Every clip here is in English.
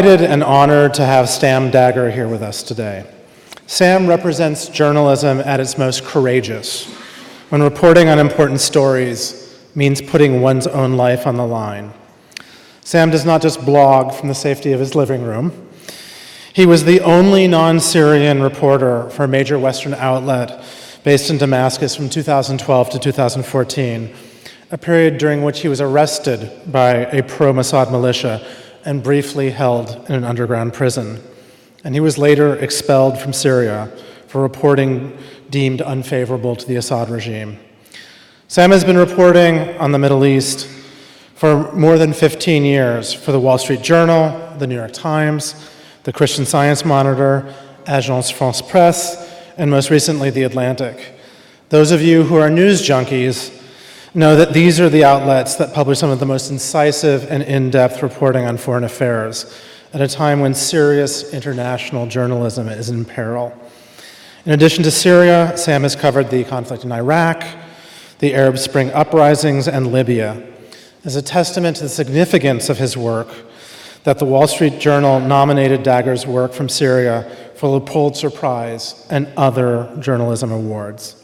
Delighted and honored to have Sam Dagger here with us today. Sam represents journalism at its most courageous, when reporting on important stories means putting one's own life on the line. Sam does not just blog from the safety of his living room. He was the only non-Syrian reporter for a major Western outlet based in Damascus from 2012 to 2014, a period during which he was arrested by a pro-Mossad militia and briefly held in an underground prison. And he was later expelled from Syria for reporting deemed unfavorable to the Assad regime. Sam has been reporting on the Middle East for more than 15 years for the Wall Street Journal, the New York Times, the Christian Science Monitor, Agence France Presse, and most recently, The Atlantic. Those of you who are news junkies know that these are the outlets that publish some of the most incisive and in-depth reporting on foreign affairs at a time when serious international journalism is in peril. In addition to Syria, Sam has covered the conflict in Iraq, the Arab Spring uprisings, and Libya. As a testament to the significance of his work, that the Wall Street Journal nominated Dagger's work from Syria for the Pulitzer Prize and other journalism awards.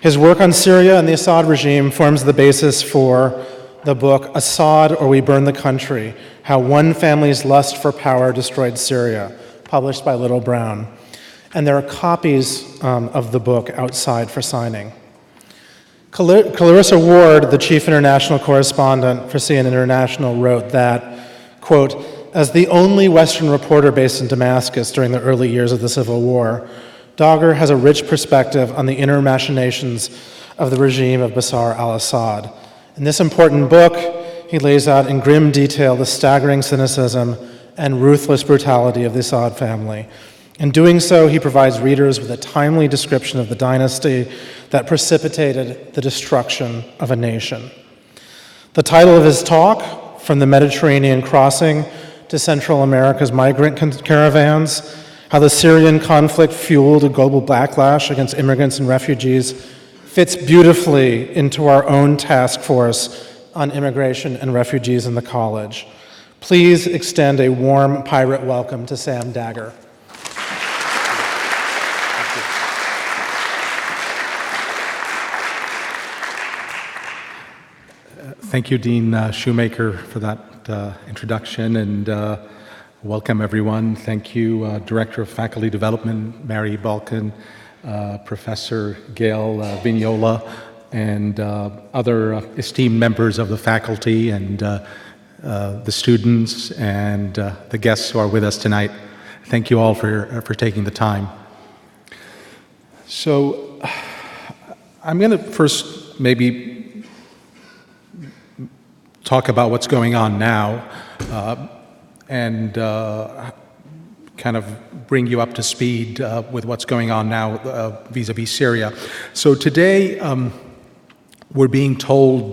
His work on Syria and the Assad regime forms the basis for the book Assad or We Burn the Country, How One Family's Lust for Power Destroyed Syria, published by Little Brown. And there are copies of the book outside for signing. Clarissa Ward, the chief international correspondent for CNN International, wrote that, quote, as the only Western reporter based in Damascus during the early years of the Civil War, Dagger has a rich perspective on the inner machinations of the regime of Bashar al-Assad. In this important book, he lays out in grim detail the staggering cynicism and ruthless brutality of the Assad family. In doing so, he provides readers with a timely description of the dynasty that precipitated the destruction of a nation. The title of his talk, From the Mediterranean Crossing to Central America's Migrant Caravans, How the Syrian Conflict Fueled a Global Backlash Against Immigrants and Refugees, fits beautifully into our own task force on immigration and refugees in the college. Please extend a warm pirate welcome to Sam Dagger. Thank you, Dean Shoemaker, for that introduction, and welcome everyone. Thank you, Director of Faculty Development, Mary Balkan, Professor Gail Vignola, and other esteemed members of the faculty and the students and the guests who are with us tonight. Thank you all for taking the time. So I'm going to first maybe talk about what's going on now and kind of bring you up to speed with what's going on now vis-a-vis Syria. So today we're being told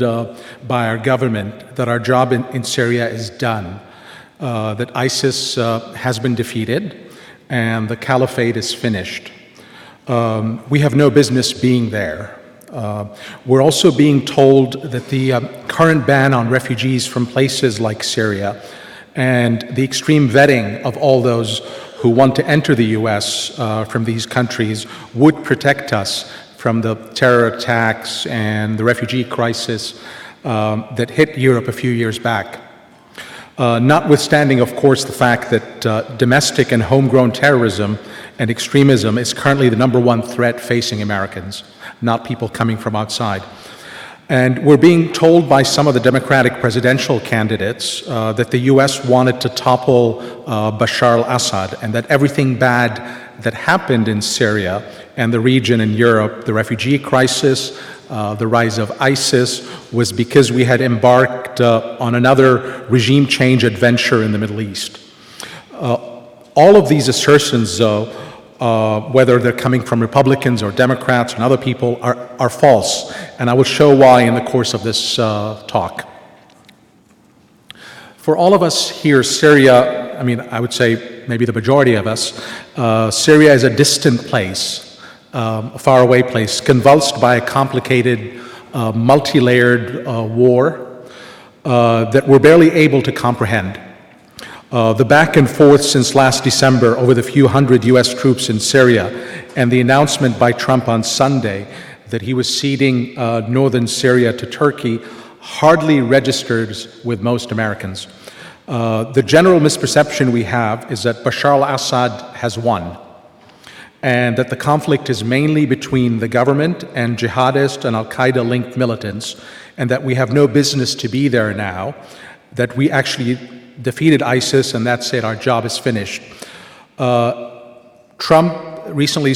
by our government that our job in Syria is done, that ISIS has been defeated and the caliphate is finished. We have no business being there. We're also being told that the current ban on refugees from places like Syria and the extreme vetting of all those who want to enter the U.S. From these countries would protect us from the terror attacks and the refugee crisis that hit Europe a few years back. Notwithstanding, of course, the fact that domestic and homegrown terrorism and extremism is currently the #1 threat facing Americans, not people coming from outside. And we're being told by some of the Democratic presidential candidates that the U.S. wanted to topple Bashar al-Assad, and that everything bad that happened in Syria and the region in Europe, the refugee crisis, the rise of ISIS, was because we had embarked on another regime change adventure in the Middle East. All of these assertions, though, whether they're coming from Republicans or Democrats and other people, are false. And I will show why in the course of this talk. For all of us here, Syria, I would say maybe the majority of us, Syria is a distant place, a faraway place, convulsed by a complicated, multi-layered war that we're barely able to comprehend. The back and forth since last December over the few hundred U.S. troops in Syria and the announcement by Trump on Sunday that he was ceding northern Syria to Turkey hardly registers with most Americans. The general misperception we have is that Bashar al-Assad has won, and that the conflict is mainly between the government and jihadist and al-Qaeda linked militants, and that we have no business to be there now, that we actually defeated ISIS and that's it, our job is finished. President Trump recently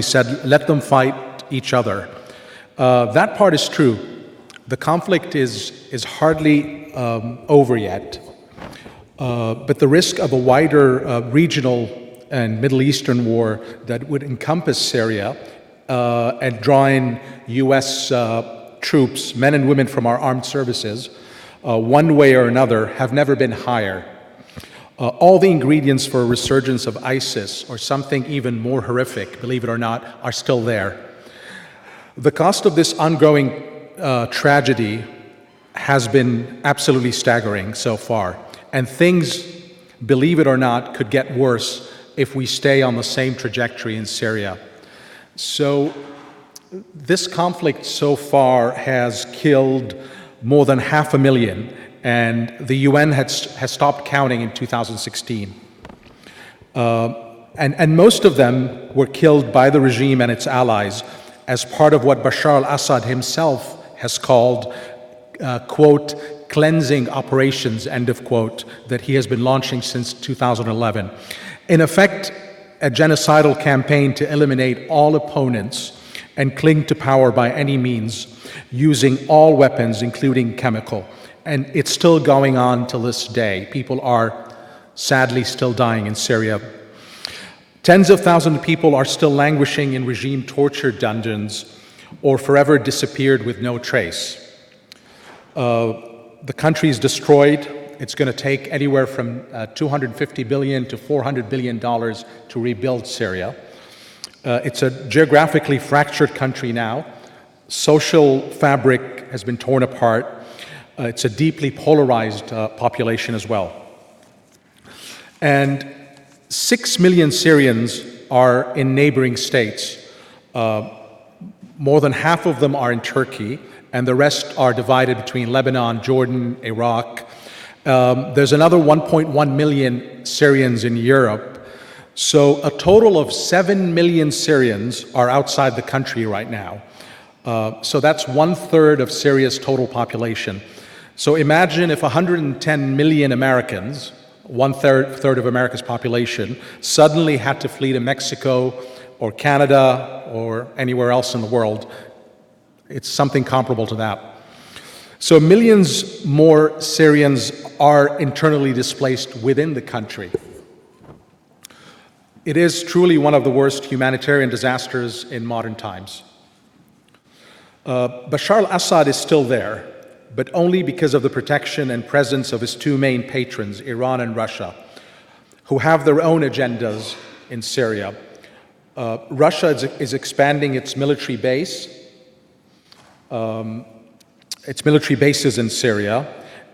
said, let them fight each other. That part is true. The conflict is hardly over yet, but the risk of a wider regional and Middle Eastern war that would encompass Syria and draw in U.S. troops, men and women from our armed services, one way or another, have never been higher. All the ingredients for a resurgence of ISIS, or something even more horrific, believe it or not, are still there. The cost of this ongoing tragedy has been absolutely staggering so far, and things, believe it or not, could get worse if we stay on the same trajectory in Syria. So this conflict so far has killed more than 500,000, and the UN has stopped counting in 2016. And most of them were killed by the regime and its allies as part of what Bashar al-Assad himself has called, quote, cleansing operations, end of quote, that he has been launching since 2011. In effect, a genocidal campaign to eliminate all opponents and cling to power by any means, using all weapons, including chemical. And it's still going on till this day. People are sadly still dying in Syria. Tens of thousands of people are still languishing in regime torture dungeons or forever disappeared with no trace. The country is destroyed. It's going to take anywhere from $250 billion to $400 billion to rebuild Syria. It's a geographically fractured country now. Social fabric has been torn apart. It's a deeply polarized population as well. And 6 million Syrians are in neighboring states. More than half of them are in Turkey, and the rest are divided between Lebanon, Jordan, Iraq. There's another 1.1 million Syrians in Europe. So a total of 7 million Syrians are outside the country right now. So that's 1/3 of Syria's total population. So imagine if 110 million Americans, 1/3 of America's population, suddenly had to flee to Mexico or Canada or anywhere else in the world. It's something comparable to that. So millions more Syrians are internally displaced within the country. It is truly one of the worst humanitarian disasters in modern times. Bashar al-Assad is still there, but only because of the protection and presence of his two main patrons, Iran and Russia, who have their own agendas in Syria. Russia is expanding its military bases in Syria,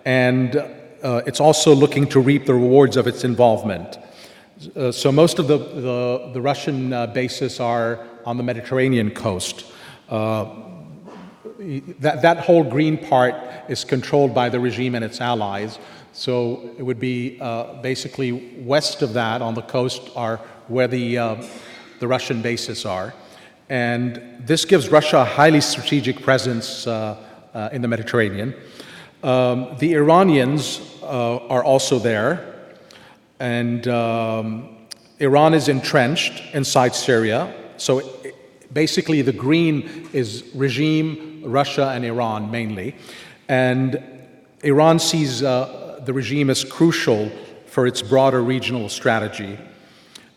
and it's also looking to reap the rewards of its involvement. So most of the Russian bases are on the Mediterranean coast. That whole green part is controlled by the regime and its allies. So it would be basically west of that on the coast are where the Russian bases are. And this gives Russia a highly strategic presence in the Mediterranean. The Iranians are also there. And Iran is entrenched inside Syria. So basically the green is regime, Russia and Iran mainly. And Iran sees the regime as crucial for its broader regional strategy.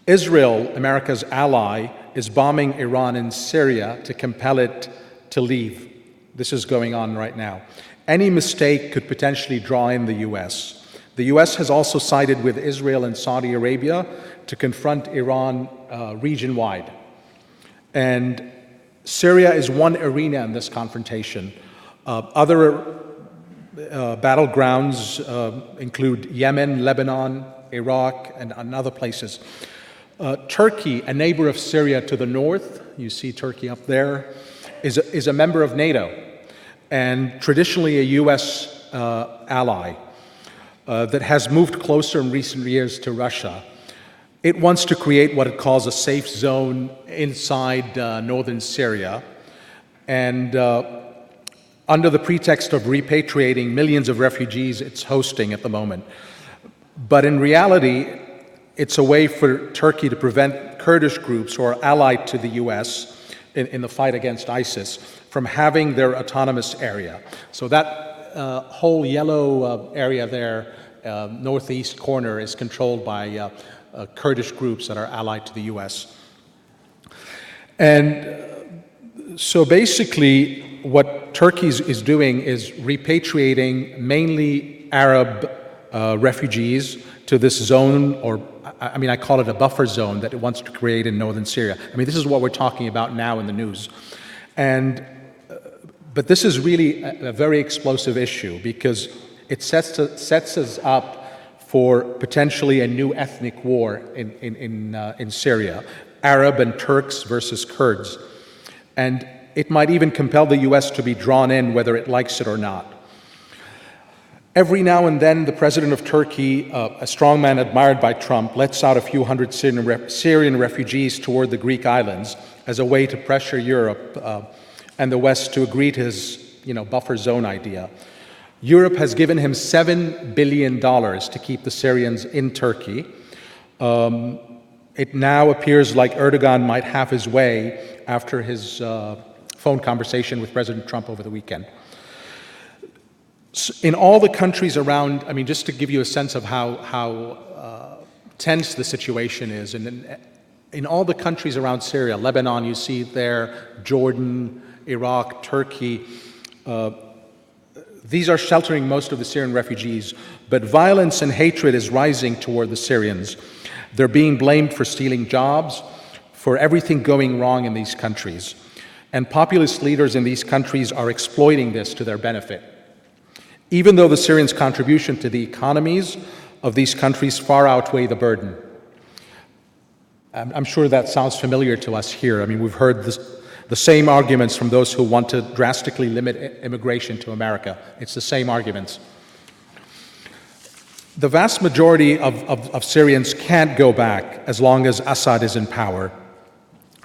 Israel, America's ally, is bombing Iran in Syria to compel it to leave. This is going on right now. Any mistake could potentially draw in the U.S. The U.S. has also sided with Israel and Saudi Arabia to confront Iran region-wide. And Syria is one arena in this confrontation. Other battlegrounds include Yemen, Lebanon, Iraq, and other places. Turkey, a neighbor of Syria to the north, you see Turkey up there, is a member of NATO and traditionally a U.S. ally that has moved closer in recent years to Russia. It wants to create what it calls a safe zone inside northern Syria, and under the pretext of repatriating millions of refugees it's hosting at the moment. But in reality, it's a way for Turkey to prevent Kurdish groups who are allied to the U.S. in the fight against ISIS from having their autonomous area. So that whole yellow area there, northeast corner, is controlled by Kurdish groups that are allied to the U.S. And so basically what Turkey is doing is repatriating mainly Arab refugees to this zone, or I call it a buffer zone that it wants to create in northern Syria. This is what we're talking about now in the news. But this is really a very explosive issue because it sets us up for potentially a new ethnic war in Syria, Arab and Turks versus Kurds. And it might even compel the U.S. to be drawn in whether it likes it or not. Every now and then, the president of Turkey, a strongman admired by Trump, lets out a few hundred Syrian refugees toward the Greek islands as a way to pressure Europe and the West to agree to his buffer zone idea. Europe has given him $7 billion to keep the Syrians in Turkey. It now appears like Erdogan might have his way after his phone conversation with President Trump over the weekend. In all the countries around, just to give you a sense of how tense the situation is, and in all the countries around Syria, Lebanon, you see there, Jordan, Iraq, Turkey, these are sheltering most of the Syrian refugees, but violence and hatred is rising toward the Syrians. They're being blamed for stealing jobs, for everything going wrong in these countries. And populist leaders in these countries are exploiting this to their benefit. Even though the Syrians' contribution to the economies of these countries far outweigh the burden. I'm sure that sounds familiar to us here. We've heard the same arguments from those who want to drastically limit immigration to America. It's the same arguments. The vast majority of Syrians can't go back as long as Assad is in power.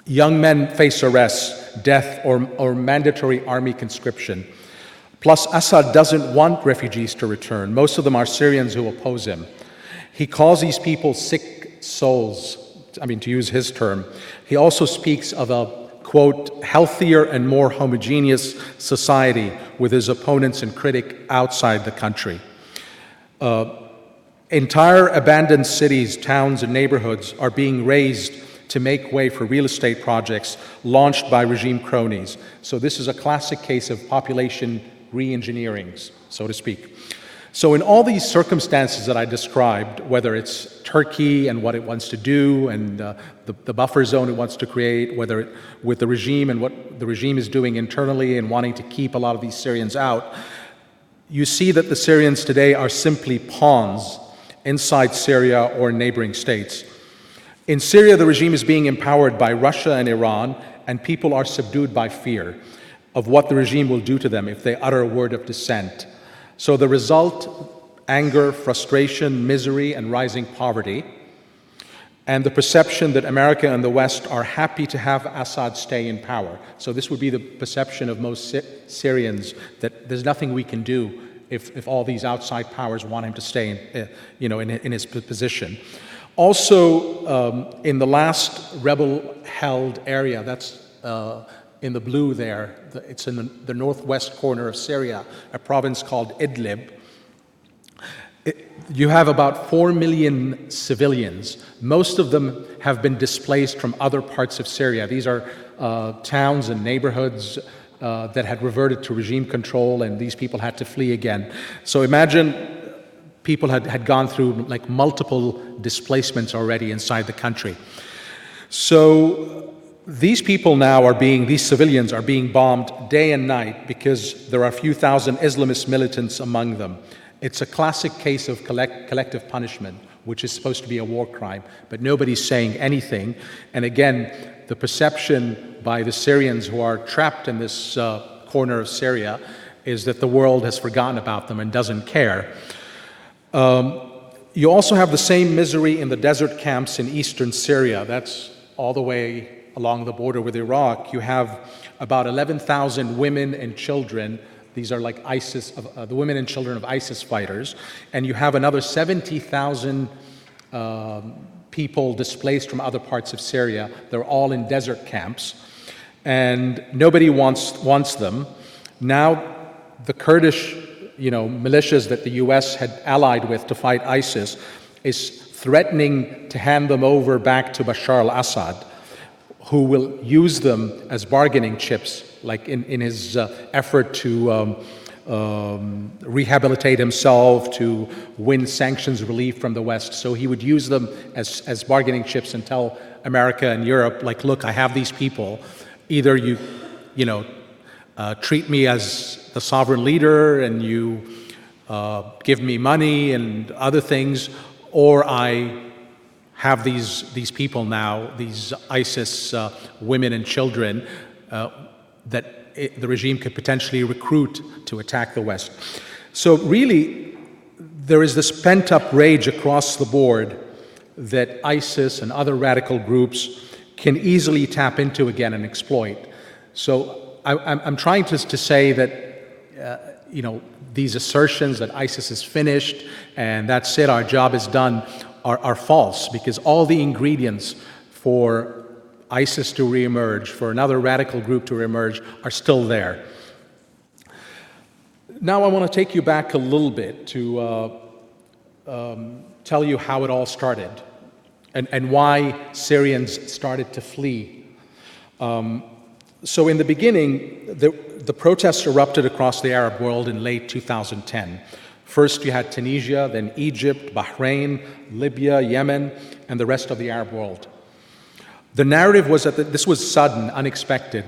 Young men face arrests, death, or mandatory army conscription. Plus, Assad doesn't want refugees to return. Most of them are Syrians who oppose him. He calls these people sick souls, to use his term. He also speaks of a, quote, healthier and more homogeneous society with his opponents and critics outside the country. Entire abandoned cities, towns, and neighborhoods are being razed to make way for real estate projects launched by regime cronies. So this is a classic case of population re-engineering, so to speak. So in all these circumstances that I described, whether it's Turkey and what it wants to do and the buffer zone it wants to create, whether with the regime and what the regime is doing internally and wanting to keep a lot of these Syrians out, you see that the Syrians today are simply pawns inside Syria or neighboring states. In Syria, the regime is being empowered by Russia and Iran, and people are subdued by fear of what the regime will do to them if they utter a word of dissent. So the result, anger, frustration, misery, and rising poverty, and the perception that America and the West are happy to have Assad stay in power. So this would be the perception of most Syrians, that there's nothing we can do if all these outside powers want him to stay in his position. Also, in the last rebel-held area, that's in the blue there, it's in the northwest corner of Syria, a province called Idlib. You have about 4 million civilians. Most of them have been displaced from other parts of Syria. These are towns and neighborhoods that had reverted to regime control, and these people had to flee again. So imagine people had gone through multiple displacements already inside the country. So these people now these civilians are being bombed day and night because there are a few thousand Islamist militants among them. It's a classic case of collective punishment, which is supposed to be a war crime, but nobody's saying anything. And again, the perception by the Syrians who are trapped in this corner of Syria is that the world has forgotten about them and doesn't care. You also have the same misery in the desert camps in eastern Syria. That's all the way along the border with Iraq. You have about 11,000 women and children. These are like ISIS, the women and children of ISIS fighters. And you have another 70,000 people displaced from other parts of Syria. They're all in desert camps. And nobody wants them. Now, the Kurdish militias that the US had allied with to fight ISIS is threatening to hand them over back to Bashar al-Assad, who will use them as bargaining chips, like in his effort to rehabilitate himself, to win sanctions relief from the West. So he would use them as bargaining chips and tell America and Europe, like, look, I have these people. Either you treat me as the sovereign leader and you give me money and other things, or I have these people now, these ISIS women and children that the regime could potentially recruit to attack the West. So really, there is this pent-up rage across the board that ISIS and other radical groups can easily tap into again and exploit. So I'm trying to say that, these assertions that ISIS is finished and that's it, our job is done, are false, because all the ingredients for ISIS to reemerge, for another radical group to reemerge, are still there. Now I want to take you back a little bit to tell you how it all started and why Syrians started to flee. So in the beginning, the protests erupted across the Arab world in late 2010. First you had Tunisia, then Egypt, Bahrain, Libya, Yemen, and the rest of the Arab world. The narrative was that this was sudden, unexpected.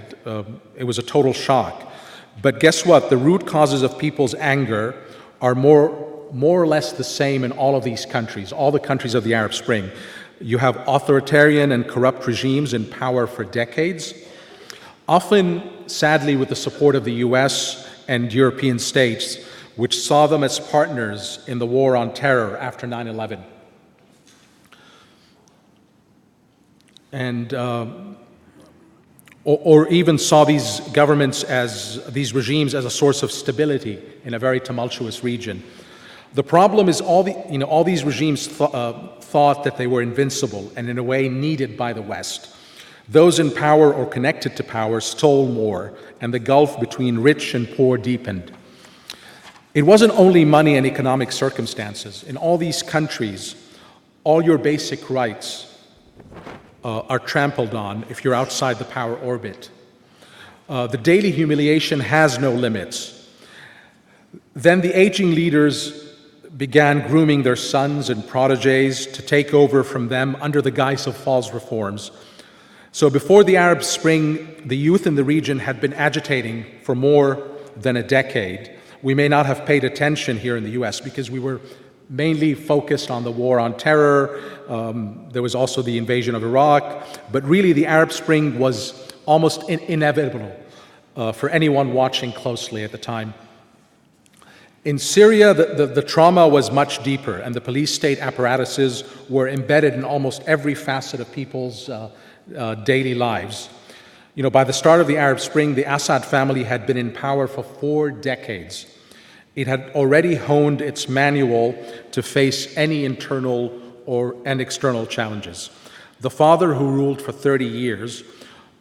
It was a total shock. But guess what? The root causes of people's anger are more or less the same in all of these countries, all the countries of the Arab Spring. You have authoritarian and corrupt regimes in power for decades, often, sadly, with the support of the US and European states, which saw them as partners in the war on terror after 9/11. And or even saw these governments these regimes as a source of stability in a very tumultuous region. The problem is all these regimes thought that they were invincible and in a way needed by the West. Those in power or connected to power stole more, and the gulf between rich and poor deepened. It wasn't only money and economic circumstances. In all these countries, all your basic rights are trampled on if you're outside the power orbit. The daily humiliation has no limits. Then the aging leaders began grooming their sons and protégés to take over from them under the guise of false reforms. So before the Arab Spring, the youth in the region had been agitating for more than a decade. We may not have paid attention here in the US because we were mainly focused on the war on terror. There was also the invasion of Iraq. But really, the Arab Spring was almost inevitable for anyone watching closely at the time. In Syria, the trauma was much deeper, and the police state apparatuses were embedded in almost every facet of people's daily lives. By the start of the Arab Spring, the Assad family had been in power for 4 decades. It had already honed its manual to face any internal and external challenges. The father, who ruled for 30 years,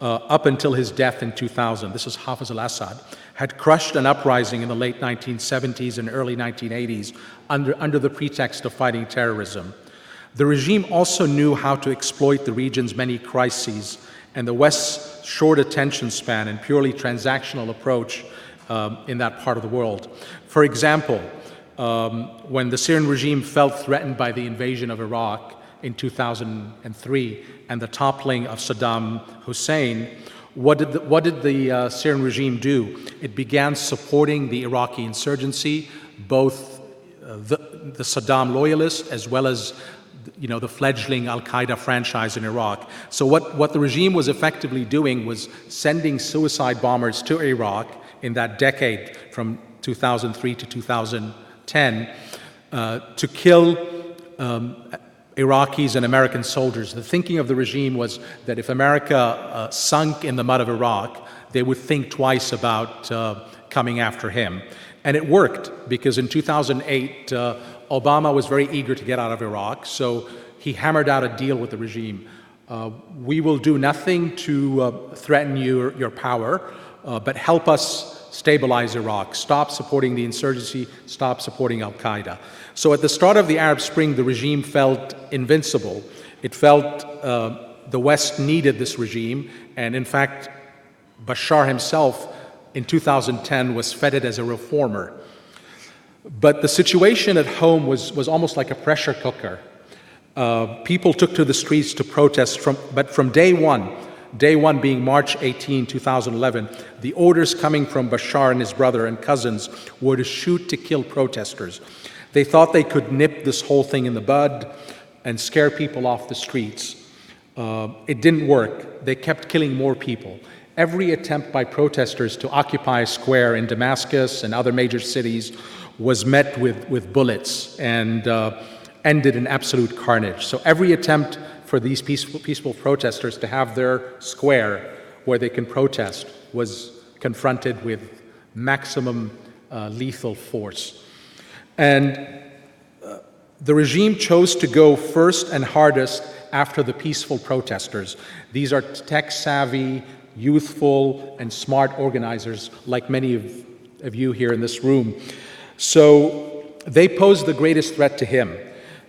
up until his death in 2000, this is Hafez al-Assad, had crushed an uprising in the late 1970s and early 1980s under the pretext of fighting terrorism. The regime also knew how to exploit the region's many crises, and the West's short attention span and purely transactional approach in that part of the world. For example, when the Syrian regime felt threatened by the invasion of Iraq in 2003 and the toppling of Saddam Hussein, what did the Syrian regime do? It began supporting the Iraqi insurgency, both the Saddam loyalists as well as the fledgling Al-Qaeda franchise in Iraq. So what the regime was effectively doing was sending suicide bombers to Iraq in that decade from 2003 to 2010 to kill Iraqis and American soldiers. The thinking of the regime was that if America sunk in the mud of Iraq, they would think twice about coming after him. And it worked, because in 2008, Obama was very eager to get out of Iraq, so he hammered out a deal with the regime. We will do nothing to threaten your power, but help us stabilize Iraq, stop supporting the insurgency, stop supporting Al-Qaeda. So at the start of the Arab Spring, the regime felt invincible. It felt the West needed this regime, and in fact, Bashar himself in 2010 was feted as a reformer. But the situation at home was almost like a pressure cooker. People took to the streets to protest, but from day one being March 18, 2011, the orders coming from Bashar and his brother and cousins were to shoot to kill protesters. They thought they could nip this whole thing in the bud and scare people off the streets. It didn't work. They kept killing more people. Every attempt by protesters to occupy a square in Damascus and other major cities was met with bullets and ended in absolute carnage. So every attempt for these peaceful protesters to have their square where they can protest was confronted with maximum lethal force. And the regime chose to go first and hardest after the peaceful protesters. These are tech-savvy, youthful, and smart organizers, like many of you here in this room. So they posed the greatest threat to him.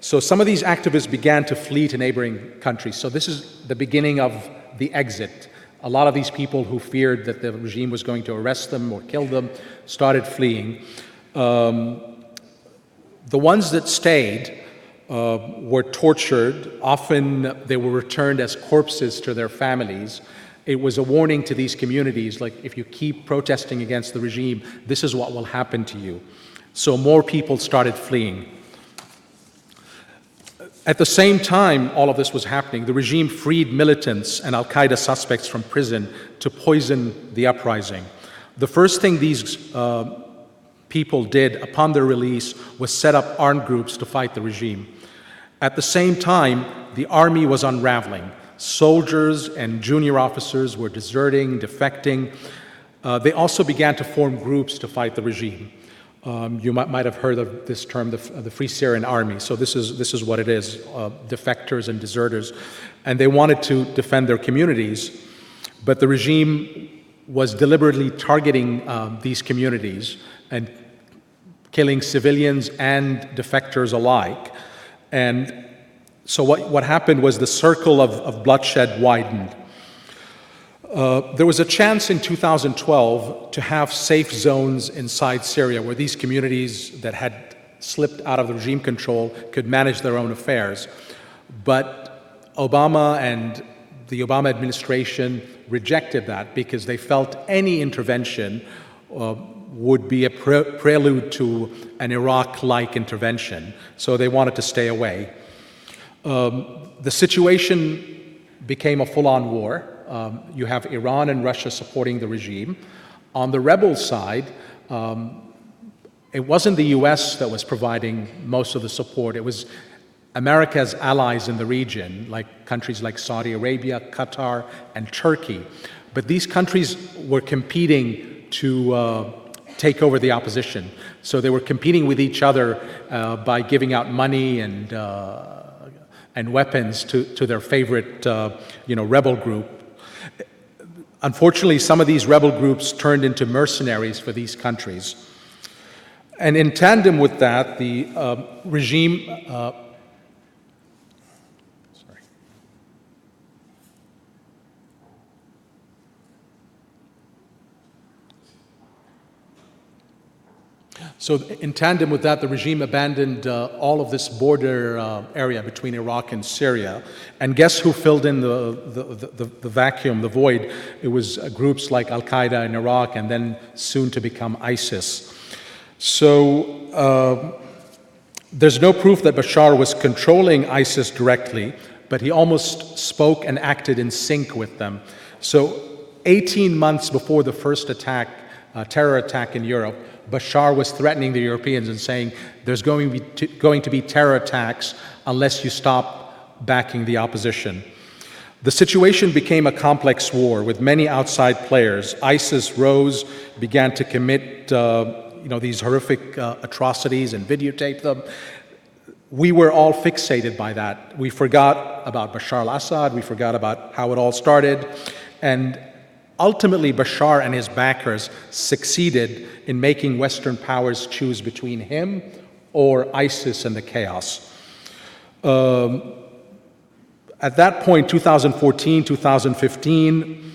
So some of these activists began to flee to neighboring countries. So this is the beginning of the exit. A lot of these people who feared that the regime was going to arrest them or kill them started fleeing. The ones that stayed were tortured. Often they were returned as corpses to their families. It was a warning to these communities, like, if you keep protesting against the regime, this is what will happen to you. So more people started fleeing. At the same time all of this was happening, the regime freed militants and Al-Qaeda suspects from prison to poison the uprising. The first thing these people did upon their release was set up armed groups to fight the regime. At the same time, the army was unraveling. Soldiers and junior officers were deserting, defecting. They also began to form groups to fight the regime. You might have heard of this term, the Free Syrian Army. So this is what it is, defectors and deserters. And they wanted to defend their communities, but the regime was deliberately targeting these communities and killing civilians and defectors alike. And so what happened was the circle of bloodshed widened. There was a chance in 2012 to have safe zones inside Syria where these communities that had slipped out of the regime control could manage their own affairs. But Obama and the Obama administration rejected that because they felt any intervention would be a prelude to an Iraq-like intervention. So they wanted to stay away. The situation became a full-on war. You have Iran and Russia supporting the regime. On the rebel side, it wasn't the US that was providing most of the support. It was America's allies in the region, like countries like Saudi Arabia, Qatar, and Turkey. But these countries were competing to take over the opposition. So they were competing with each other by giving out money and weapons to their favorite, rebel group. Unfortunately, some of these rebel groups turned into mercenaries for these countries. And in tandem with that, the regime So in tandem with that, the regime abandoned all of this border area between Iraq and Syria. And guess who filled in the vacuum, the void? It was groups like Al-Qaeda in Iraq and then soon to become ISIS. So there's no proof that Bashar was controlling ISIS directly, but he almost spoke and acted in sync with them. So 18 months before the first attack, terror attack in Europe, Bashar was threatening the Europeans and saying, there's going to be terror attacks unless you stop backing the opposition. The situation became a complex war with many outside players. ISIS rose, began to commit these horrific atrocities and videotape them. We were all fixated by that. We forgot about Bashar al-Assad, we forgot about how it all started, and ultimately, Bashar and his backers succeeded in making Western powers choose between him or ISIS and the chaos. At that point, 2014, 2015,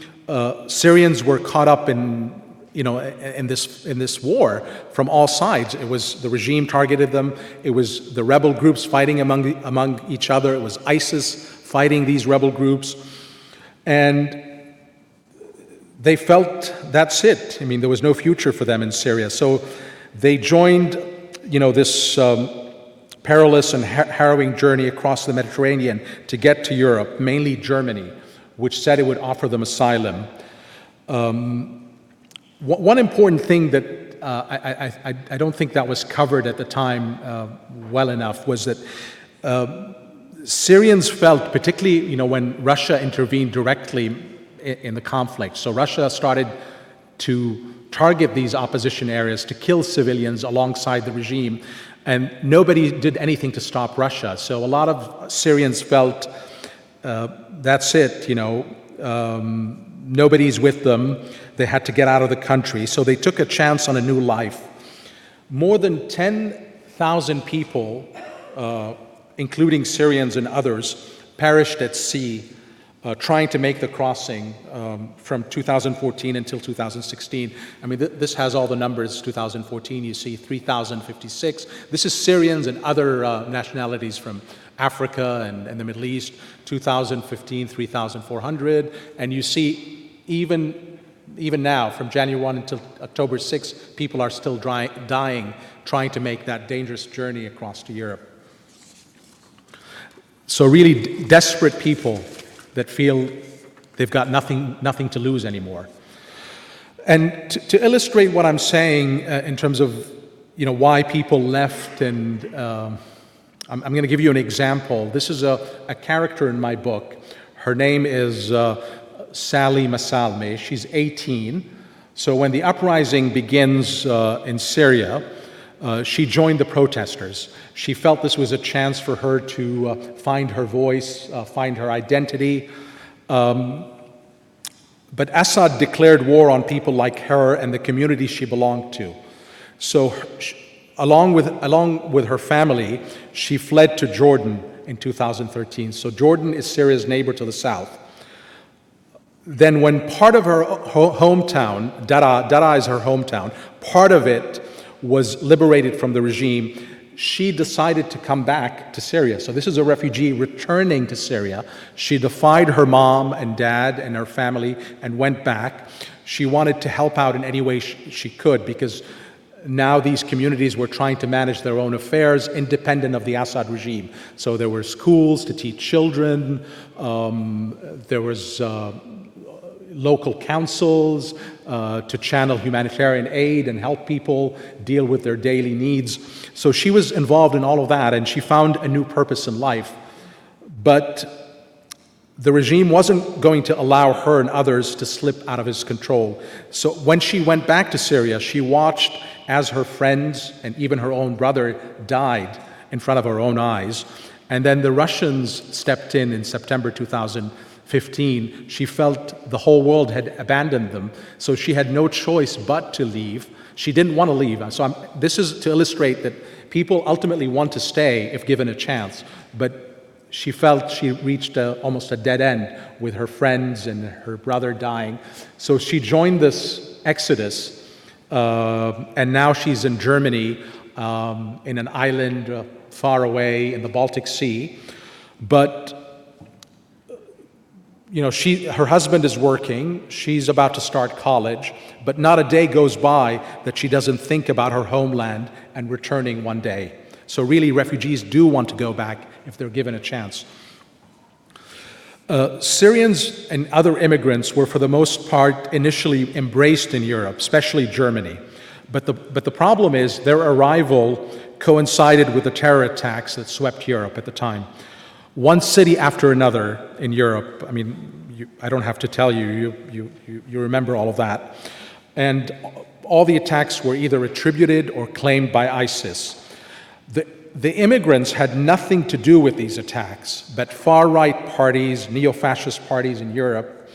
Syrians were caught up in this war from all sides. It was the regime targeted them. It was the rebel groups fighting among each other. It was ISIS fighting these rebel groups, and they felt that's it. I mean, there was no future for them in Syria. So they joined, this perilous and harrowing journey across the Mediterranean to get to Europe, mainly Germany, which said it would offer them asylum. One important thing that I don't think that was covered at the time well enough was that Syrians felt, particularly, when Russia intervened directly in the conflict. So Russia started to target these opposition areas to kill civilians alongside the regime, and nobody did anything to stop Russia. So a lot of Syrians felt that's it, nobody's with them. They had to get out of the country. So they took a chance on a new life. More than 10,000 people, including Syrians and others, perished at sea trying to make the crossing from 2014 until 2016. I mean, this has all the numbers. 2014, you see 3,056. This is Syrians and other nationalities from Africa and the Middle East. 2015, 3,400. And you see even now, from January 1 until October 6, people are still dying trying to make that dangerous journey across to Europe. So really desperate people that feel they've got nothing to lose anymore. And to illustrate what I'm saying in terms of why people left, and I'm going to give you an example. This is a character in my book. Her name is Sally Masalme. She's 18. So when the uprising begins in Syria, she joined the protesters. She felt this was a chance for her to find her voice, find her identity. But Assad declared war on people like her and the community she belonged to. So along with her family, she fled to Jordan in 2013. So Jordan is Syria's neighbor to the south. Then when part of her hometown, Daraa is her hometown, part of it was liberated from the regime, she decided to come back to Syria. So this is a refugee returning to Syria. She defied her mom and dad and her family and went back. She wanted to help out in any way she could, because now these communities were trying to manage their own affairs independent of the Assad regime. So there were schools to teach children, there was local councils to channel humanitarian aid and help people deal with their daily needs. So she was involved in all of that, and she found a new purpose in life. But the regime wasn't going to allow her and others to slip out of his control. So when she went back to Syria, she watched as her friends and even her own brother died in front of her own eyes. And then the Russians stepped in September 2015. She felt the whole world had abandoned them, so she had no choice but to leave. She didn't want to leave. So this is to illustrate that people ultimately want to stay if given a chance, but she felt she reached almost a dead end with her friends and her brother dying. So she joined this exodus and now she's in Germany, in an island far away in the Baltic Sea. But her husband is working, she's about to start college, but not a day goes by that she doesn't think about her homeland and returning one day. So really, refugees do want to go back if they're given a chance. Syrians and other immigrants were, for the most part, initially embraced in Europe, especially Germany. But the problem is their arrival coincided with the terror attacks that swept Europe at the time. One city after another in Europe. I mean, I don't have to tell you, you remember all of that. And all the attacks were either attributed or claimed by ISIS. The immigrants had nothing to do with these attacks, but far-right parties, neo-fascist parties in Europe,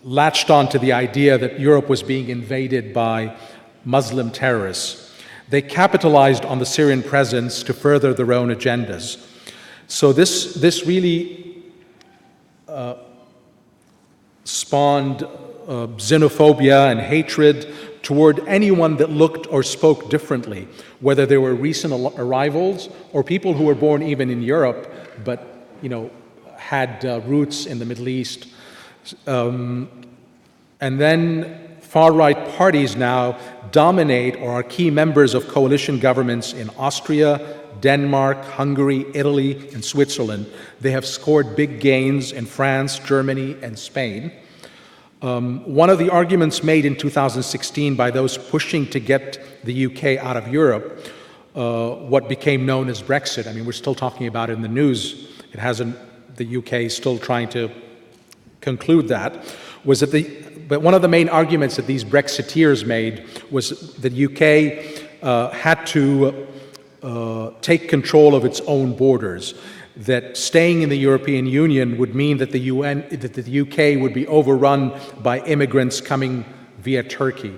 latched on to the idea that Europe was being invaded by Muslim terrorists. They capitalized on the Syrian presence to further their own agendas. So this really spawned xenophobia and hatred toward anyone that looked or spoke differently, whether they were recent arrivals or people who were born even in Europe, but had roots in the Middle East. And then far-right parties now dominate or are key members of coalition governments in Austria, Denmark, Hungary, Italy, and Switzerland. They have scored big gains in France, Germany, and Spain. One of the arguments made in 2016 by those pushing to get the UK out of Europe, what became known as Brexit, I mean, we're still talking about it in the news, the UK is still trying to conclude that, was that but one of the main arguments that these Brexiteers made was that the UK had to take control of its own borders, that staying in the European Union would mean that the UK would be overrun by immigrants coming via Turkey.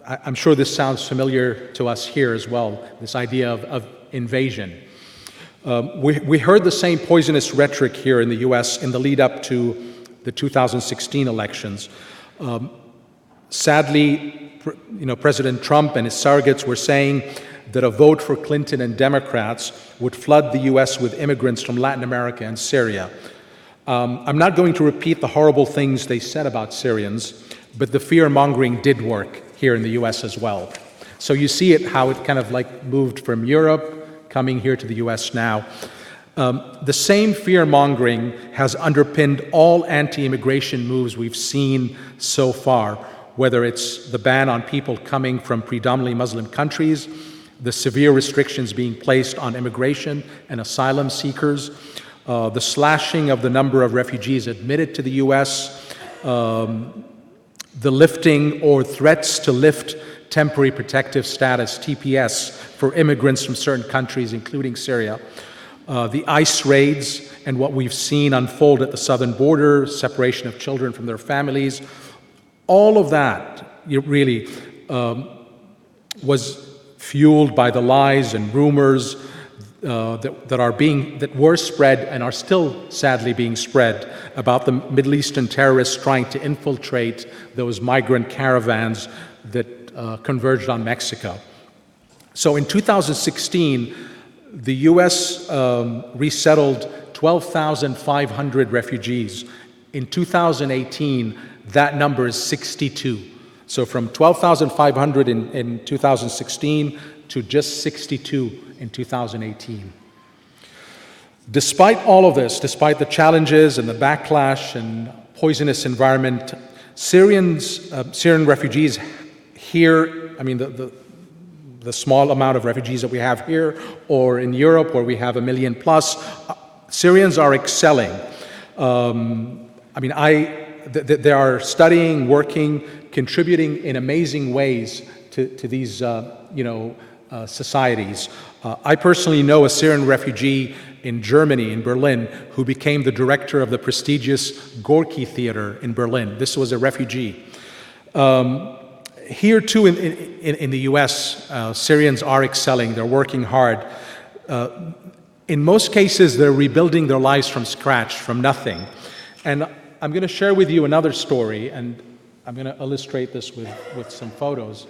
I'm sure this sounds familiar to us here as well, this idea of invasion. We heard the same poisonous rhetoric here in the US in the lead up to the 2016 elections. Sadly, President Trump and his surrogates were saying that a vote for Clinton and Democrats would flood the US with immigrants from Latin America and Syria. I'm not going to repeat the horrible things they said about Syrians, but the fear-mongering did work here in the US as well. So you see how it kind of like moved from Europe, coming here to the US now. The same fear-mongering has underpinned all anti-immigration moves we've seen so far, whether it's the ban on people coming from predominantly Muslim countries, the severe restrictions being placed on immigration and asylum seekers, the slashing of the number of refugees admitted to the U.S., the lifting or threats to lift temporary protective status, TPS, for immigrants from certain countries, including Syria, the ICE raids and what we've seen unfold at the southern border, separation of children from their families, all of that really was fueled by the lies and rumors that were spread and are still sadly being spread about the Middle Eastern terrorists trying to infiltrate those migrant caravans that converged on Mexico. So in 2016, the U.S. resettled 12,500 refugees. In 2018, that number is 62. So from 12,500 in 2016 to just 62 in 2018. Despite all of this, despite the challenges and the backlash and poisonous environment, Syrian refugees here, I mean the small amount of refugees that we have here or in Europe where we have 1 million plus, Syrians are excelling. They are studying, working, contributing in amazing ways to these societies. I personally know a Syrian refugee in Germany, in Berlin, who became the director of the prestigious Gorky Theater in Berlin. This was a refugee. Here too in the US, Syrians are excelling, they're working hard. In most cases, they're rebuilding their lives from scratch, from nothing. And I'm going to share with you another story, and I'm going to illustrate this with some photos.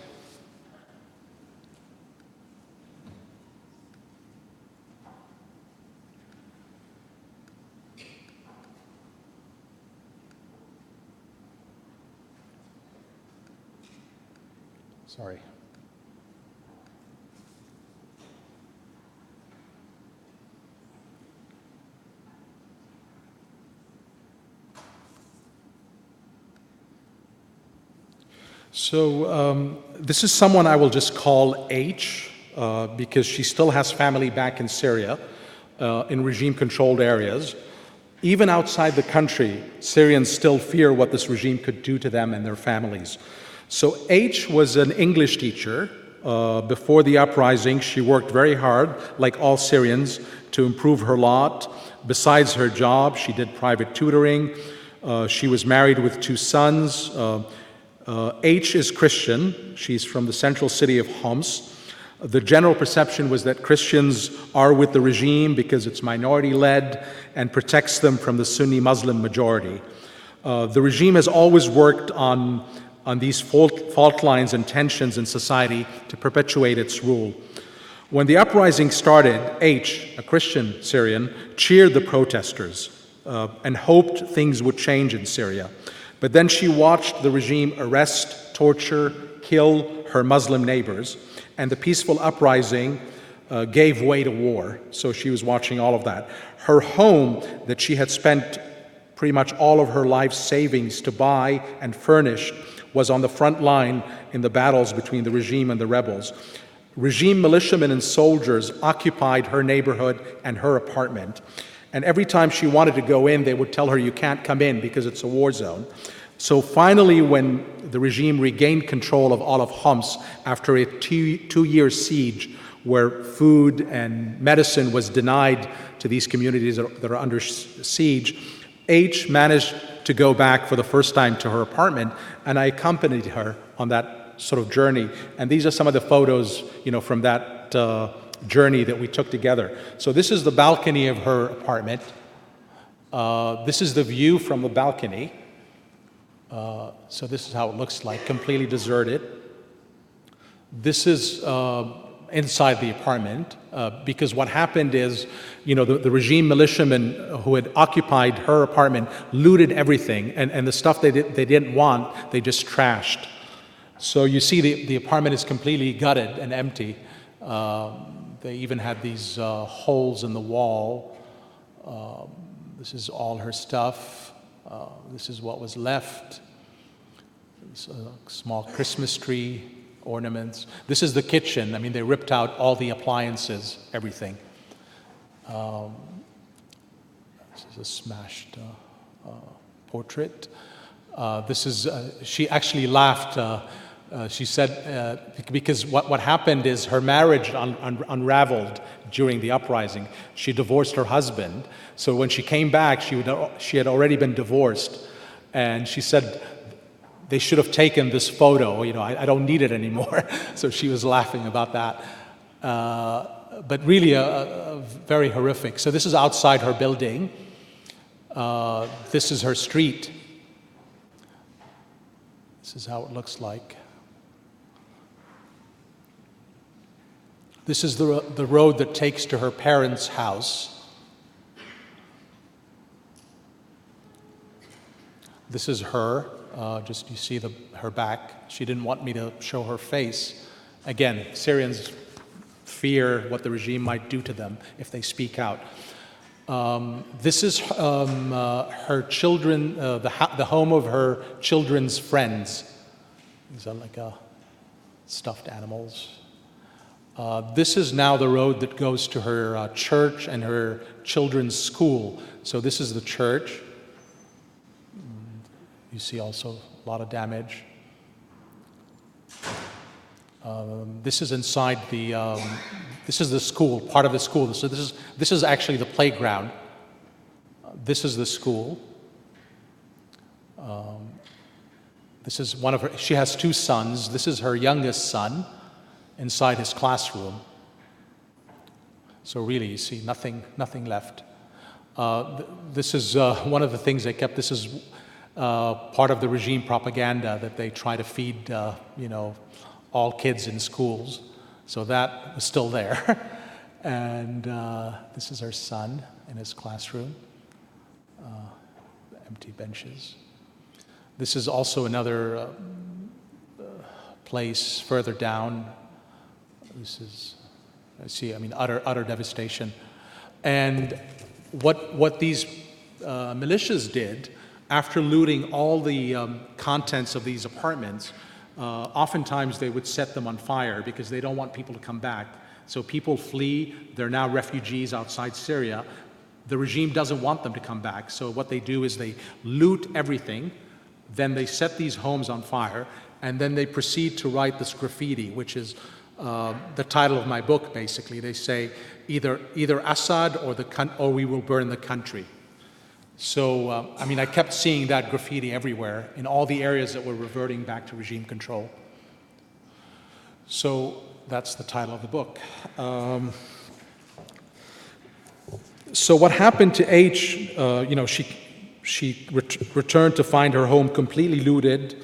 Sorry. So this is someone I will just call H, because she still has family back in Syria, in regime-controlled areas. Even outside the country, Syrians still fear what this regime could do to them and their families. So H was an English teacher. Before the uprising, she worked very hard, like all Syrians, to improve her lot. Besides her job, she did private tutoring. She was married with 2 sons. H is Christian. She's from the central city of Homs. The general perception was that Christians are with the regime because it's minority-led and protects them from the Sunni Muslim majority. The regime has always worked on these fault lines and tensions in society to perpetuate its rule. When the uprising started, H, a Christian Syrian, cheered the protesters and hoped things would change in Syria. But then she watched the regime arrest, torture, kill her Muslim neighbors, and the peaceful uprising gave way to war. So she was watching all of that. Her home that she had spent pretty much all of her life's savings to buy and furnish was on the front line in the battles between the regime and the rebels. Regime militiamen and soldiers occupied her neighborhood and her apartment. And every time she wanted to go in, they would tell her, "You can't come in because it's a war zone." So finally, when the regime regained control of all of Homs after a two-year siege where food and medicine was denied to these communities that are under siege, H managed to go back for the first time to her apartment, and I accompanied her on that sort of journey. And these are some of the photos, from that journey that we took together. So this is the balcony of her apartment. This is the view from the balcony. So this is how it looks like, completely deserted. This is inside the apartment, because what happened is, the regime militiamen who had occupied her apartment looted everything, and the stuff they didn't want, they just trashed. So you see the apartment is completely gutted and empty. They even had these holes in the wall. This is all her stuff. This is what was left. A small Christmas tree, ornaments. This is the kitchen. I mean, they ripped out all the appliances, everything. This is a smashed portrait. She actually laughed. She said, because what happened is her marriage unraveled during the uprising. She divorced her husband. So when she came back, she had already been divorced. And she said, they should have taken this photo. I don't need it anymore. So she was laughing about that. But really very horrific. So this is outside her building. This is her street. This is how it looks like. This is the road that takes to her parents' house. This is her. Just you see her back. She didn't want me to show her face. Again, Syrians fear what the regime might do to them if they speak out. This is her children, the home of her children's friends. These are like stuffed animals. This is now the road that goes to her church and her children's school. So this is the church. You see also a lot of damage. This is inside this is the school, part of the school. So this is actually the playground. This is the school. This is one of her, she has 2 sons. This is her youngest son inside his classroom. So really, you see nothing left. This is one of the things they kept. This is part of the regime propaganda that they try to feed, all kids in schools. So that was still there. And this is our son in his classroom, empty benches. This is also another place further down. This is, utter devastation. And what these militias did, after looting all the contents of these apartments, oftentimes they would set them on fire because they don't want people to come back. So people flee, they're now refugees outside Syria. The regime doesn't want them to come back. So what they do is they loot everything, then they set these homes on fire, and then they proceed to write this graffiti, which is the title of my book, basically. They say, either Assad or we will burn the country. So, I kept seeing that graffiti everywhere in all the areas that were reverting back to regime control. So that's the title of the book. So what happened to H, she returned to find her home completely looted.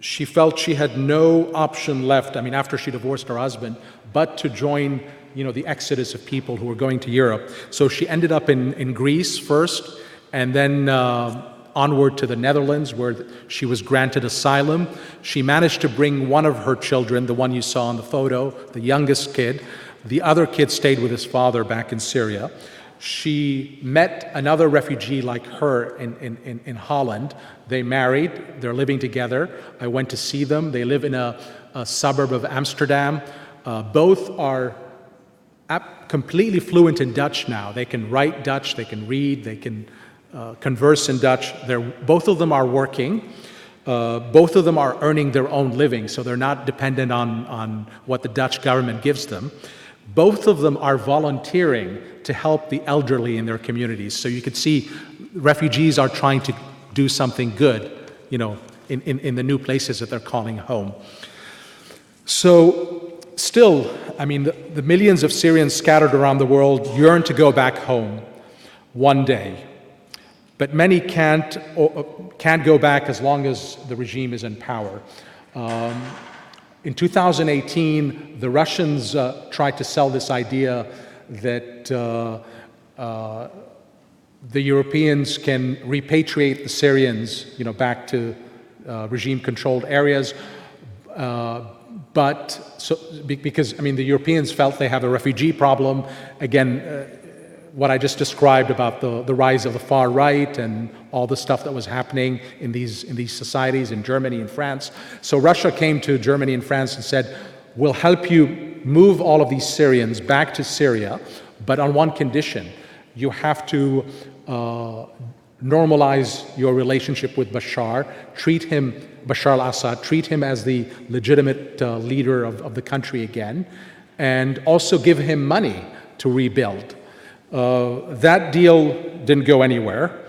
She felt she had no option left, after she divorced her husband, but to join the exodus of people who were going to Europe. So she ended up in Greece first, and then onward to the Netherlands, where she was granted asylum. She managed to bring one of her children, the one you saw in the photo, the youngest kid. The other kid stayed with his father back in Syria. She met another refugee like her in Holland. They married, they're living together. I went to see them. They live in a suburb of Amsterdam. Both are completely fluent in Dutch now. They can write Dutch, they can read, they can converse in Dutch. Both of them are working. Both of them are earning their own living, so they're not dependent on what the Dutch government gives them. Both of them are volunteering to help the elderly in their communities. So you could see refugees are trying to do something good, in the new places that they're calling home. So still, the millions of Syrians scattered around the world yearn to go back home one day. But many can't go back as long as the regime is in power. In 2018, the Russians tried to sell this idea that the Europeans can repatriate the Syrians, back to regime-controlled areas. Because the Europeans felt they have a refugee problem. Again, what I just described about the rise of the far right and all the stuff that was happening in these societies in Germany and France. So Russia came to Germany and France and said, we'll help you move all of these Syrians back to Syria, but on one condition. You have to normalize your relationship with Bashar al-Assad, treat him as the legitimate leader of the country again, and also give him money to rebuild. That deal didn't go anywhere,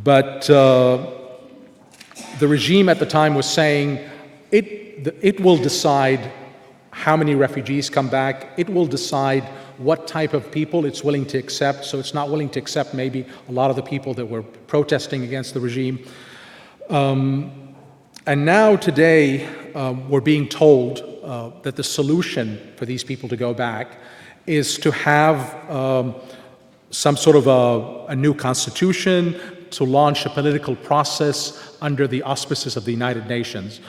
but the regime at the time was saying it will decide how many refugees come back. It will decide what type of people it's willing to accept. So it's not willing to accept maybe a lot of the people that were protesting against the regime. And now today, we're being told that the solution for these people to go back is to have some sort of a new constitution, to launch a political process under the auspices of the United Nations.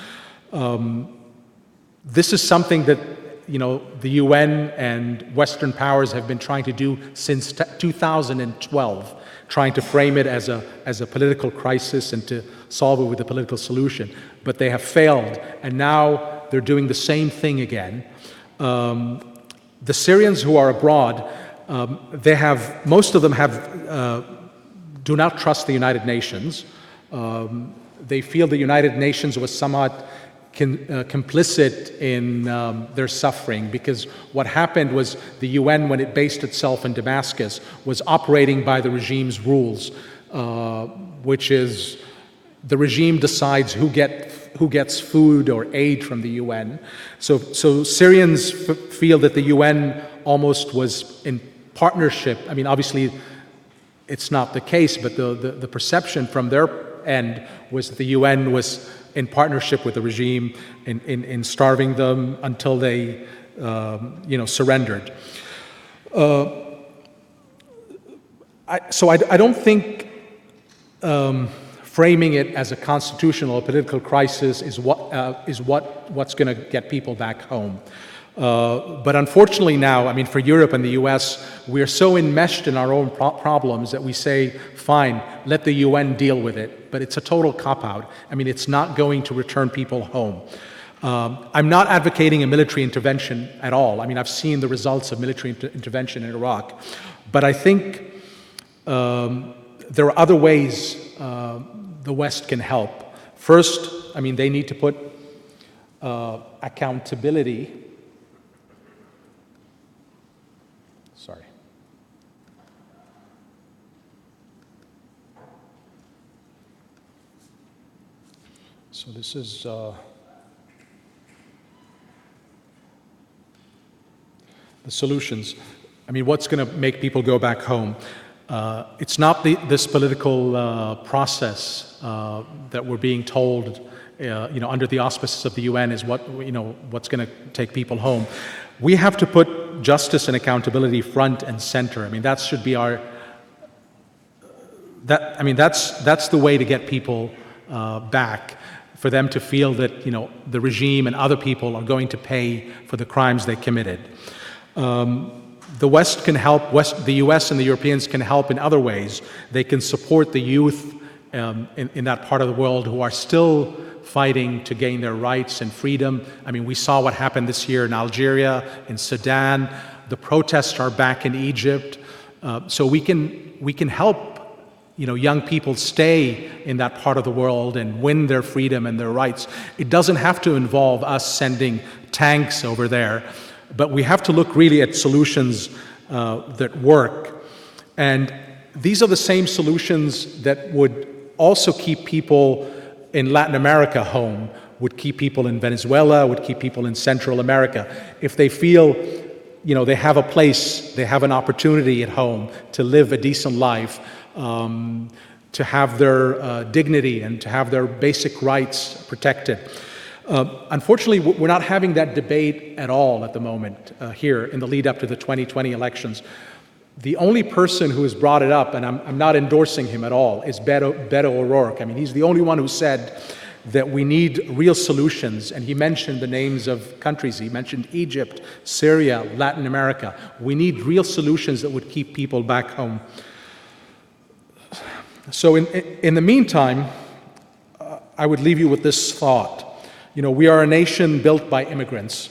This is something that the UN and Western powers have been trying to do since 2012, trying to frame it as a political crisis and to solve it with a political solution. But they have failed, and now they're doing the same thing again. The Syrians who are abroad, most of them do not trust the United Nations. They feel the United Nations was somewhat complicit in their suffering, because what happened was the UN, when it based itself in Damascus, was operating by the regime's rules, which is the regime decides who gets food or aid from the UN. So Syrians feel that the UN almost was in partnership. Obviously, it's not the case, but the perception from their end was that the UN was in partnership with the regime in starving them until they surrendered. So I don't think framing it as a constitutional or political crisis is what's going to get people back home. But unfortunately now, I mean, for Europe and the US, we are so enmeshed in our own problems that we say, fine, let the UN deal with it. But it's a total cop-out. I mean, it's not going to return people home. I'm not advocating a military intervention at all. I mean, I've seen the results of military intervention in Iraq. But I think there are other ways the West can help. First, I mean, they need to put accountability. Sorry. So this is the solutions. I mean, what's going to make people go back home? It's not this political process that we're being told, under the auspices of the UN is what's going to take people home. We have to put justice and accountability front and center. I mean, that should be that's the way to get people back, for them to feel that the regime and other people are going to pay for the crimes they committed. The West can help, the US and the Europeans can help in other ways. They can support the youth in that part of the world who are still fighting to gain their rights and freedom. I mean, we saw what happened this year in Algeria, in Sudan. The protests are back in Egypt. So we can help young people stay in that part of the world and win their freedom and their rights. It doesn't have to involve us sending tanks over there. But we have to look really at solutions that work. And these are the same solutions that would also keep people in Latin America home, would keep people in Venezuela, would keep people in Central America. If they feel, they have a place, they have an opportunity at home to live a decent life, to have their dignity and to have their basic rights protected. Unfortunately, we're not having that debate at all at the moment here in the lead up to the 2020 elections. The only person who has brought it up, and I'm not endorsing him at all, is Beto O'Rourke. I mean, he's the only one who said that we need real solutions, and he mentioned the names of countries. He mentioned Egypt, Syria, Latin America. We need real solutions that would keep people back home. So in the meantime, I would leave you with this thought. We are a nation built by immigrants,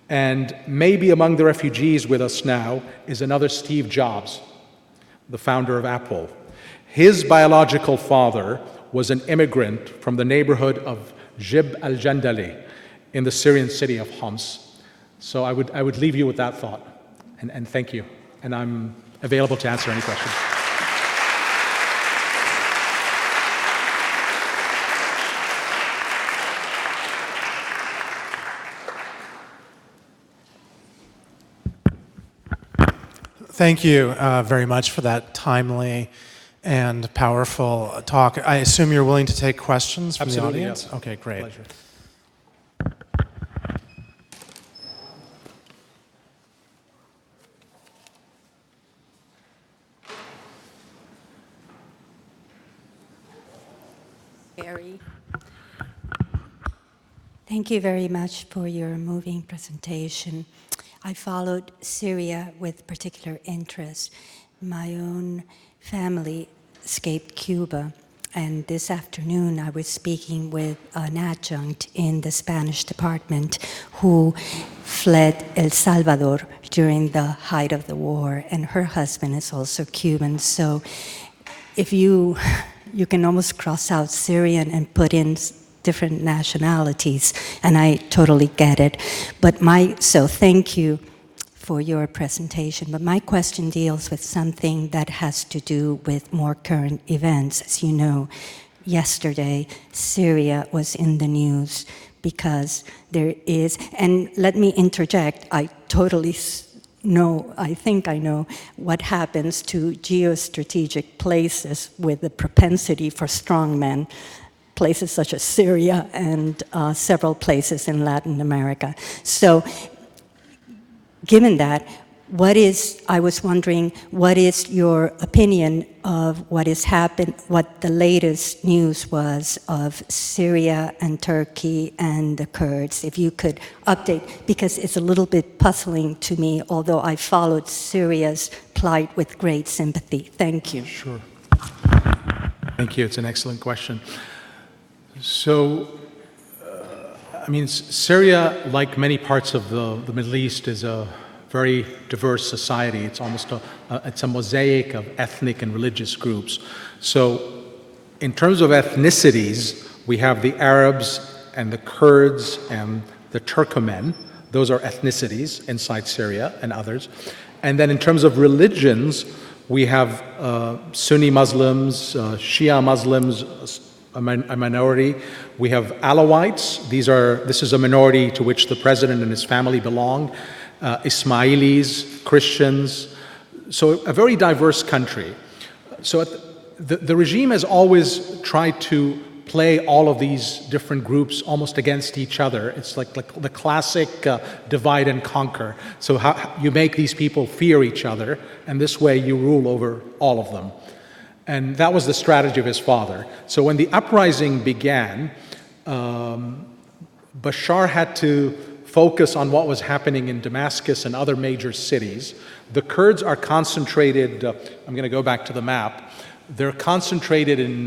and maybe among the refugees with us now is another Steve Jobs, the founder of Apple. His biological father was an immigrant from the neighborhood of Jib al-Jandali in the Syrian city of Homs. So I would leave you with that thought, and thank you. And I'm available to answer any questions. Thank you very much for that timely and powerful talk. I assume you're willing to take questions from the audience? Yeah. Okay, great. Pleasure. Gary. Thank you very much for your moving presentation. I followed Syria with particular interest. My own family escaped Cuba, and this afternoon I was speaking with an adjunct in the Spanish department who fled El Salvador during the height of the war, and her husband is also Cuban. So if you can almost cross out Syrian and put in different nationalities, and I totally get it. So thank you for your presentation. But my question deals with something that has to do with more current events. As you know, yesterday, Syria was in the news because there is, and let me interject, I totally know, I think I know, what happens to geostrategic places with the propensity for strongmen, places such as Syria and several places in Latin America. So, given that, I was wondering, what is your opinion of what has happened, what the latest news was of Syria and Turkey and the Kurds? If you could update, because it's a little bit puzzling to me, although I followed Syria's plight with great sympathy. Thank you. Sure. Thank you. It's an excellent question. So, Syria, like many parts of the Middle East, is a very diverse society. It's almost it's a mosaic of ethnic and religious groups. So, in terms of ethnicities, we have the Arabs and the Kurds and the Turkmen. Those are ethnicities inside Syria and others. And then in terms of religions, we have Sunni Muslims, Shia Muslims, a minority. We have Alawites. This is a minority to which the president and his family belong. Ismailis, Christians. So a very diverse country. So the regime has always tried to play all of these different groups almost against each other. It's like the classic divide and conquer. So how you make these people fear each other, and this way you rule over all of them. And that was the strategy of his father. So when the uprising began, Bashar had to focus on what was happening in Damascus and other major cities. The Kurds are concentrated, I'm going to go back to the map, they're concentrated in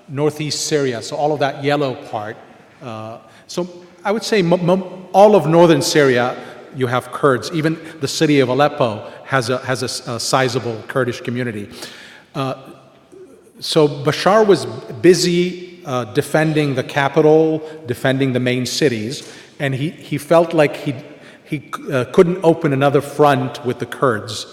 northeast Syria, so all of that yellow part. So I would say all of northern Syria, you have Kurds. Even the city of Aleppo has a sizable Kurdish community. So Bashar was busy defending the capital, defending the main cities, and he felt like he couldn't open another front with the Kurds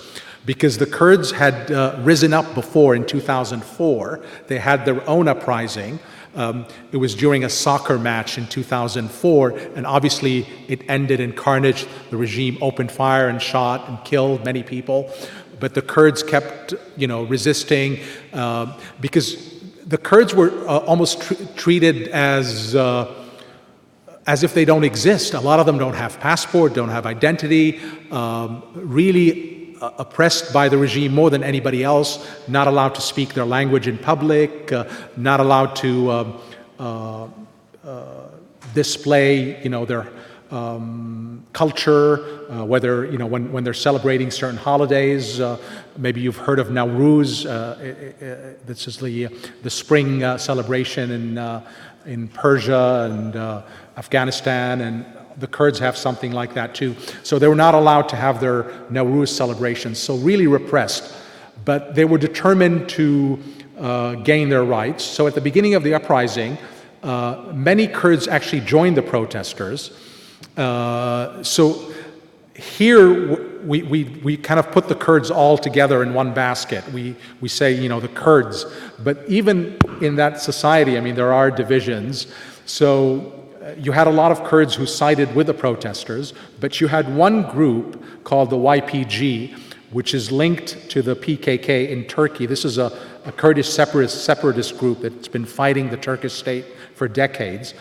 because the Kurds had risen up before in 2004. They had their own uprising. It was during a soccer match in 2004, and obviously it ended in carnage. The regime opened fire and shot and killed many people, but the Kurds kept, resisting because the Kurds were almost treated as if they don't exist. A lot of them don't have passport, don't have identity, really oppressed by the regime more than anybody else, not allowed to speak their language in public, not allowed to display, their culture, whether, when they're celebrating certain holidays. Maybe you've heard of Nowruz. This is the spring celebration in Persia and Afghanistan, and the Kurds have something like that too. So they were not allowed to have their Nowruz celebrations, so really repressed. But they were determined to gain their rights. So at the beginning of the uprising, many Kurds actually joined the protesters. So here we kind of put the Kurds all together in one basket. We say, the Kurds. But even in that society, there are divisions. So you had a lot of Kurds who sided with the protesters, but you had one group called the YPG, which is linked to the PKK in Turkey. This is a Kurdish separatist group that's been fighting the Turkish state for decades.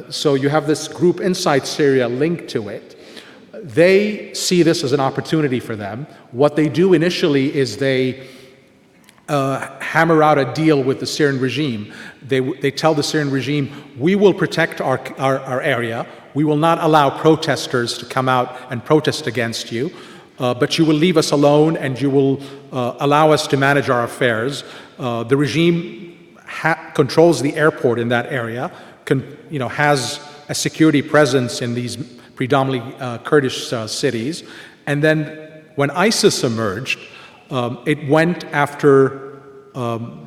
So you have this group inside Syria linked to it. They see this as an opportunity for them. What they do initially is they hammer out a deal with the Syrian regime. They tell the Syrian regime, we will protect our area. We will not allow protesters to come out and protest against you, but you will leave us alone and you will allow us to manage our affairs. The regime controls the airport in that area, has a security presence in these predominantly Kurdish cities. And then when ISIS emerged, it went after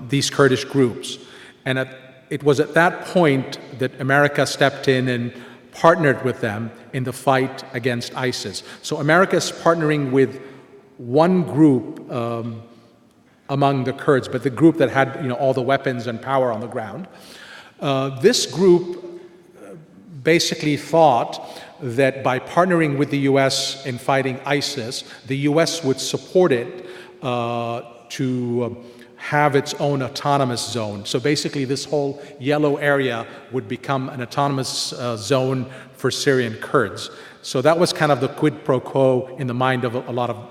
these Kurdish groups. And it was at that point that America stepped in and partnered with them in the fight against ISIS. So America is partnering with one group among the Kurds, but the group that had all the weapons and power on the ground. This group basically thought that by partnering with the U.S. in fighting ISIS, the U.S. would support it to have its own autonomous zone. So basically this whole yellow area would become an autonomous zone for Syrian Kurds. So that was kind of the quid pro quo in the mind of a lot of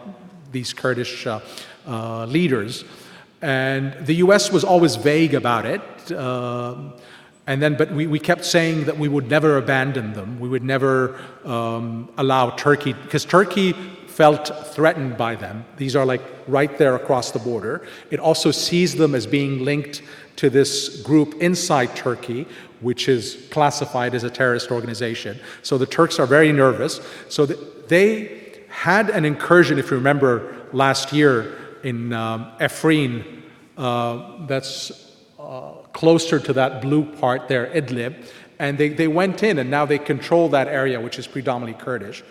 these Kurdish leaders. And the U.S. was always vague about it. But we kept saying that we would never abandon them. We would never allow Turkey, because Turkey felt threatened by them. These are like right there across the border. It also sees them as being linked to this group inside Turkey, which is classified as a terrorist organization. So the Turks are very nervous. So they had an incursion, if you remember, last year in Afrin, that's closer to that blue part there, Idlib, and they went in, and now they control that area, which is predominantly Kurdish.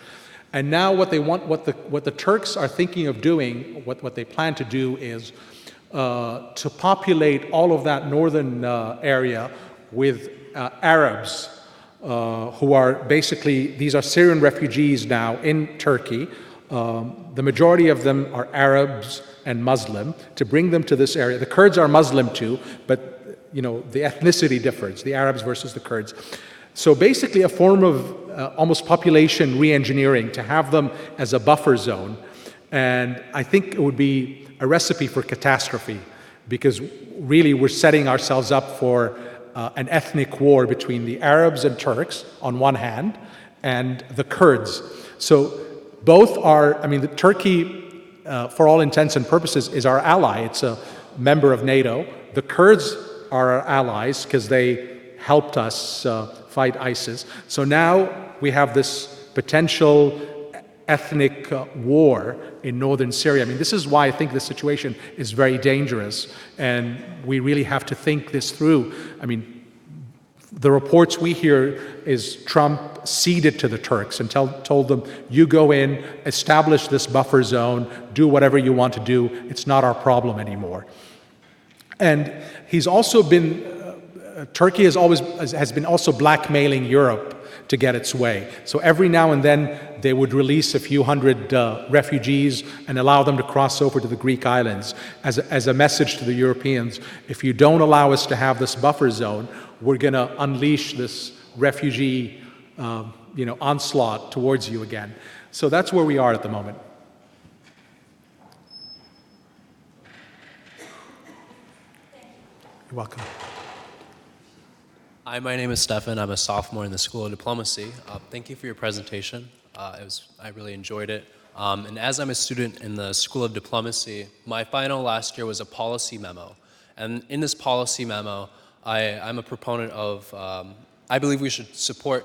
And now what they want, what the Turks are thinking of doing, what they plan to do is to populate all of that northern area with Arabs, who are basically, these are Syrian refugees now in Turkey. The majority of them are Arabs and Muslim, to bring them to this area. The Kurds are Muslim too, but you know, the ethnicity differs, the Arabs versus the Kurds. So basically a form of almost population re-engineering to have them as a buffer zone. And I think it would be a recipe for catastrophe, because really we're setting ourselves up for an ethnic war between the Arabs and Turks on one hand and the Kurds. So both are, I mean, Turkey, for all intents and purposes, is our ally. It's a member of NATO. The Kurds are our allies because they helped us fight ISIS. So now we have this potential ethnic war in northern Syria. I mean, this is why I think the situation is very dangerous, and we really have to think this through. I mean, the reports we hear is Trump ceded to the Turks and told them, you go in, establish this buffer zone, do whatever you want to do, it's not our problem anymore. And he's also been, Turkey has been also blackmailing Europe to get its way. So every now and then they would release a few hundred refugees and allow them to cross over to the Greek islands as a message to the Europeans. If you don't allow us to have this buffer zone, we're going to unleash this refugee onslaught towards you again. So that's where we are at the moment. You're welcome. Hi, my name is Stefan. I'm a sophomore in the School of Diplomacy. Thank you for your presentation. I really enjoyed it. And as I'm a student in the School of Diplomacy, my final last year was a policy memo. And in this policy memo, I'm a proponent of, I believe we should support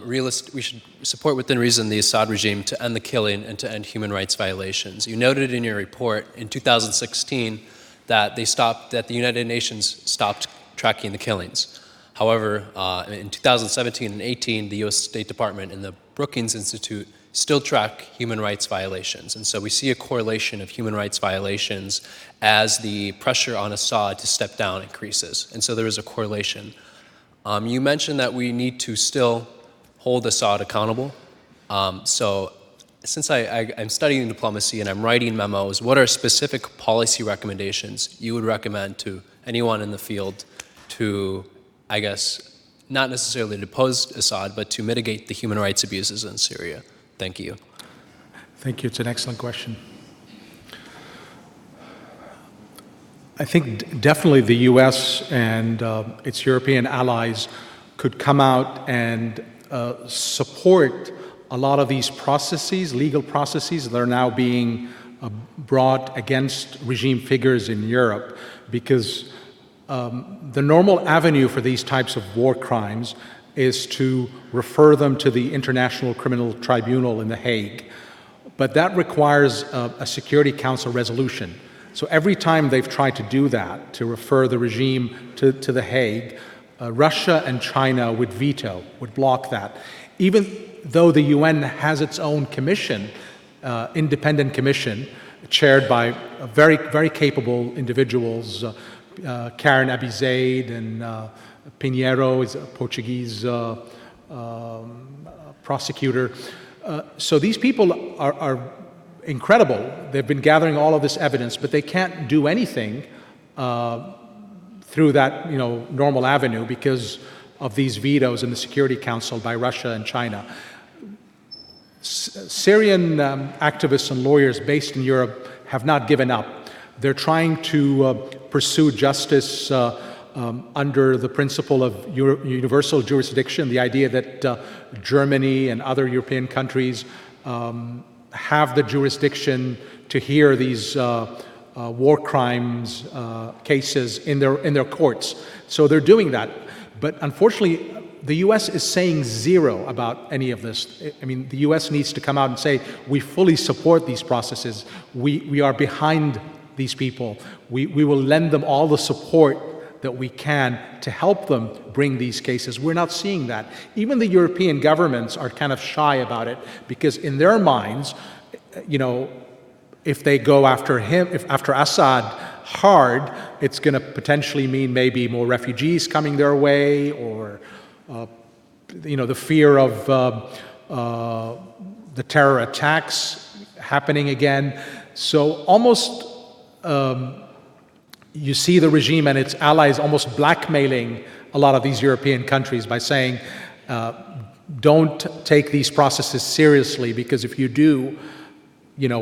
we should support within reason the Assad regime to end the killing and to end human rights violations. You noted in your report in 2016 that the United Nations stopped tracking the killings. However, in 2017 and 18, the US State Department and the Brookings Institute still track human rights violations. And so we see a correlation of human rights violations as the pressure on Assad to step down increases. And so there is a correlation. You mentioned that we need to still hold Assad accountable. So since I'm studying diplomacy and I'm writing memos, what are specific policy recommendations you would recommend to anyone in the field to, I guess, not necessarily depose Assad, but to mitigate the human rights abuses in Syria? Thank you. Thank you. It's an excellent question. I think definitely the U.S. and its European allies could come out and support a lot of these processes, legal processes that are now being brought against regime figures in Europe, because the normal avenue for these types of war crimes is to refer them to the International Criminal Tribunal in The Hague. But that requires a Security Council resolution. So every time they've tried to do that, to refer the regime to The Hague, Russia and China would veto, would block that. Even though the UN has its own commission, independent commission, chaired by very, very capable individuals, Karen Abizaid and Pinheiro is a Portuguese prosecutor. So these people are incredible. They've been gathering all of this evidence, but they can't do anything through that normal avenue because of these vetoes in the Security Council by Russia and China. Syrian activists and lawyers based in Europe have not given up. They're trying to pursue justice under the principle of universal jurisdiction, the idea that Germany and other European countries have the jurisdiction to hear these war crimes cases in their courts. So they're doing that. But unfortunately, the U.S. is saying zero about any of this. I mean, the U.S. needs to come out and say, we fully support these processes. We are behind these people. We will lend them all the support that we can to help them bring these cases. We're not seeing that. Even the European governments are kind of shy about it because in their minds, if they go after him, after Assad hard, it's going to potentially mean maybe more refugees coming their way, or the fear of the terror attacks happening again. So almost you see the regime and its allies almost blackmailing a lot of these European countries by saying, don't take these processes seriously, because if you do, you're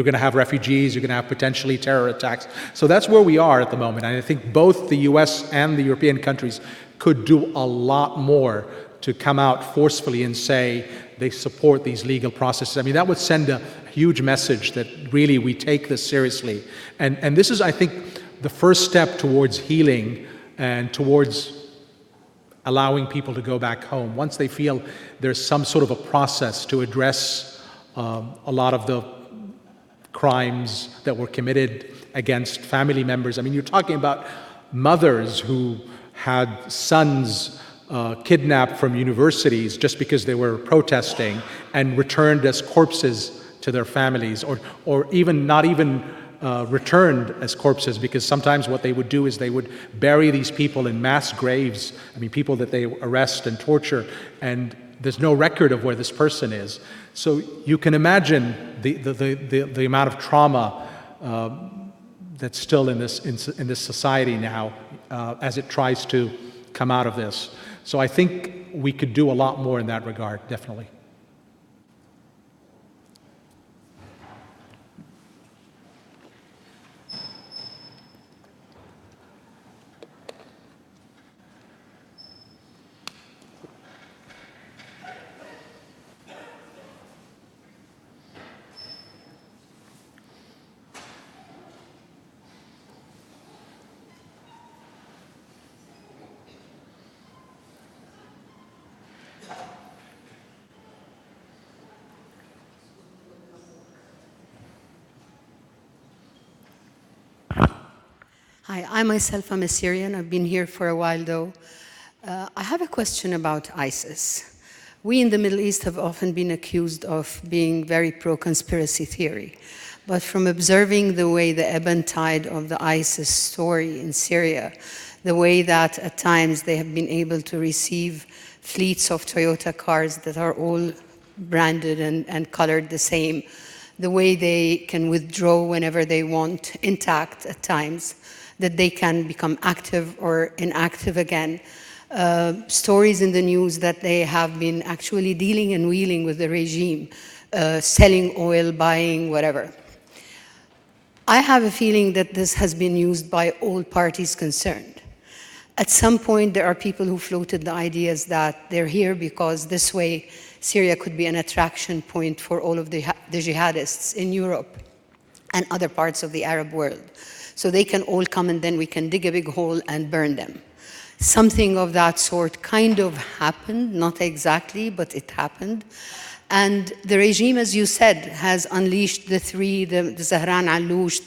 going to have refugees, you're going to have potentially terror attacks. So that's where we are at the moment. And I think both the US and the European countries could do a lot more to come out forcefully and say they support these legal processes. I mean, that would send a huge message that really we take this seriously. And this is, I think, the first step towards healing and towards allowing people to go back home. Once they feel there's some sort of a process to address a lot of the crimes that were committed against family members. I mean, you're talking about mothers who had sons kidnapped from universities just because they were protesting and returned as corpses to their families, or even not even returned as corpses, because sometimes what they would do is they would bury these people in mass graves. I mean, people that they arrest and torture, and there's no record of where this person is. So you can imagine the amount of trauma that's still in this society now as it tries to come out of this. So I think we could do a lot more in that regard, definitely. Hi, I myself am a Syrian. I've been here for a while, though. I have a question about ISIS. We in the Middle East have often been accused of being very pro-conspiracy theory. But from observing the way the ebb and tide of the ISIS story in Syria, the way that at times they have been able to receive fleets of Toyota cars that are all branded and colored the same, the way they can withdraw whenever they want, intact at times, that they can become active or inactive again. Stories in the news that they have been actually dealing and wheeling with the regime, selling oil, buying whatever. I have a feeling that this has been used by all parties concerned. At some point, there are people who floated the ideas that they're here because this way Syria could be an attraction point for all of the jihadists in Europe and other parts of the Arab world. So they can all come and then we can dig a big hole and burn them. Something of that sort kind of happened, not exactly, but it happened. And the regime, as you said, has unleashed the Zahran Alloush,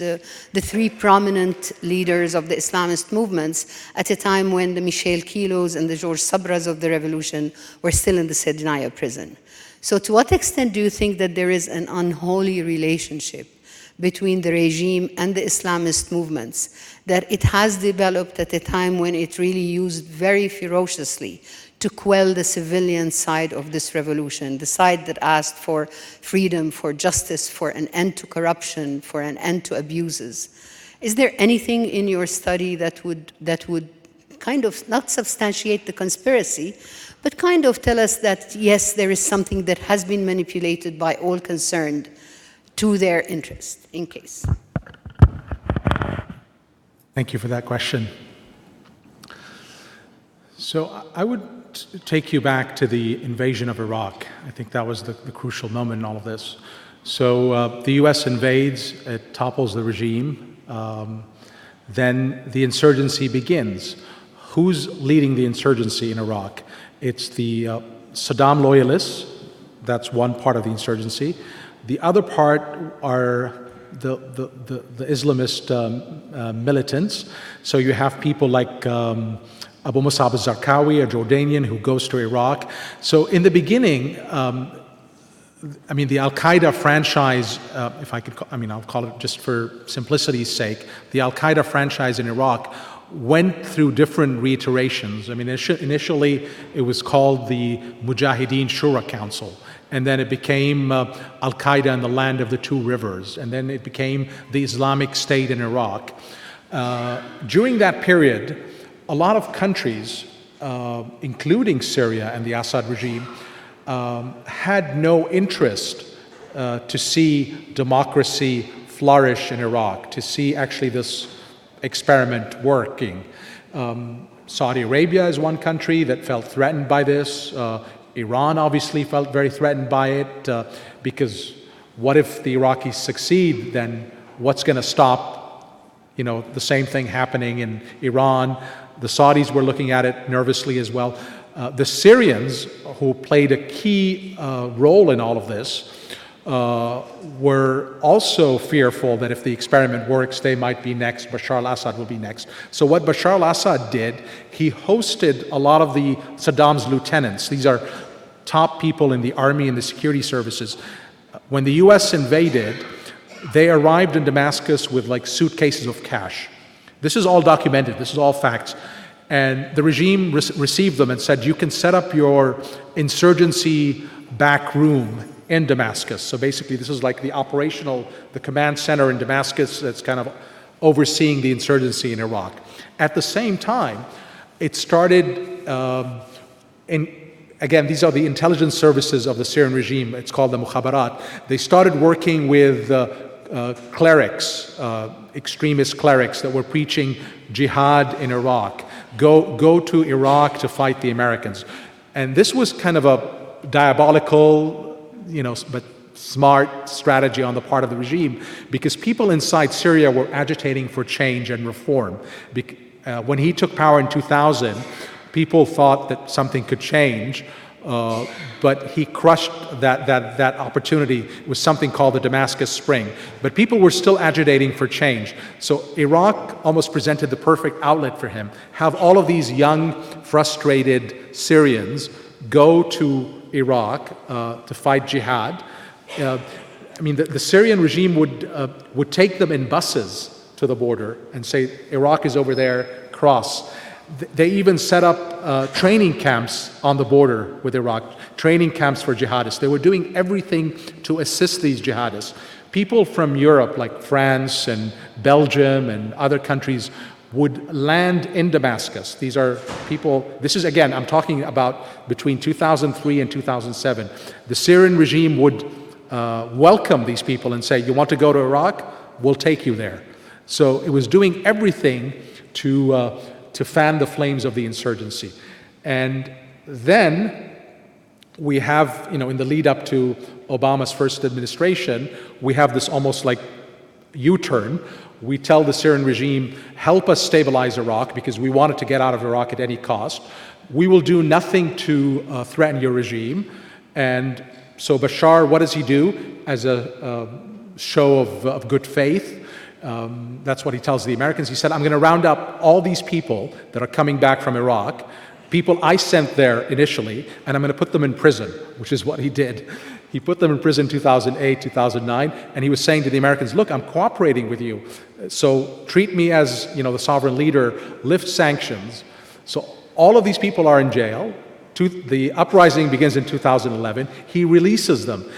the three prominent leaders of the Islamist movements at a time when the Michel Kilos and the George Sabras of the revolution were still in the Sednaya prison. So to what extent do you think that there is an unholy relationship between the regime and the Islamist movements, that it has developed at a time when it really used very ferociously to quell the civilian side of this revolution, the side that asked for freedom, for justice, for an end to corruption, for an end to abuses. Is there anything in your study that would kind of not substantiate the conspiracy, but kind of tell us that, yes, there is something that has been manipulated by all concerned to their interest, in case? Thank you for that question. So I would take you back to the invasion of Iraq. I think that was the crucial moment in all of this. So the US invades, it topples the regime, then the insurgency begins. Who's leading the insurgency in Iraq? It's the Saddam loyalists. That's one part of the insurgency. The other part are the Islamist militants. So you have people like Abu Musab al-Zarqawi, a Jordanian who goes to Iraq. So in the beginning, I mean, the Al-Qaeda franchise, if I could, I'll call it just for simplicity's sake, the Al-Qaeda franchise in Iraq went through different reiterations. I mean, initially it was called the Mujahideen Shura Council, and then it became Al-Qaeda in the land of the two rivers, and then it became the Islamic State in Iraq. During that period, a lot of countries, including Syria and the Assad regime, had no interest to see democracy flourish in Iraq, to see actually this experiment working. Saudi Arabia is one country that felt threatened by this. Iran obviously felt very threatened by it because what if the Iraqis succeed, then what's going to stop, the same thing happening in Iran? The Saudis were looking at it nervously as well. The Syrians, who played a key role in all of this, were also fearful that if the experiment works, they might be next, Bashar al-Assad will be next. So what Bashar al-Assad did, he hosted a lot of Saddam's lieutenants. These are top people in the army and the security services. When the US invaded, they arrived in Damascus with like suitcases of cash. This is all documented, this is all facts. And the regime received them and said, you can set up your insurgency back room in Damascus. So basically this is like the command center in Damascus that's kind of overseeing the insurgency in Iraq. At the same time, it started, again, these are the intelligence services of the Syrian regime, it's called the Mukhabarat. They started working with clerics, extremist clerics that were preaching jihad in Iraq. Go to Iraq to fight the Americans. And this was kind of a diabolical, but smart strategy on the part of the regime, because people inside Syria were agitating for change and reform. When he took power in 2000, people thought that something could change, but he crushed that opportunity with something called the Damascus Spring. But people were still agitating for change. So Iraq almost presented the perfect outlet for him. Have all of these young, frustrated Syrians go to Iraq to fight jihad. The Syrian regime would take them in buses to the border and say, Iraq is over there, cross. They even set up training camps on the border with Iraq, training camps for jihadists. They were doing everything to assist these jihadists. People from Europe, like France and Belgium and other countries, would land in Damascus. These are people, this is again, I'm talking about between 2003 and 2007. The Syrian regime would welcome these people and say, you want to go to Iraq? We'll take you there. So it was doing everything to fan the flames of the insurgency. And then we have, in the lead up to Obama's first administration, we have this almost like U-turn. We tell the Syrian regime, help us stabilize Iraq because we wanted to get out of Iraq at any cost. We will do nothing to threaten your regime. And so Bashar, what does he do as a show of good faith? That's what he tells the Americans. He said, I'm going to round up all these people that are coming back from Iraq, people I sent there initially, and I'm going to put them in prison, which is what he did. He put them in prison in 2008, 2009, and he was saying to the Americans, look, I'm cooperating with you, so treat me as the sovereign leader, lift sanctions. So all of these people are in jail. The uprising begins in 2011. He releases them.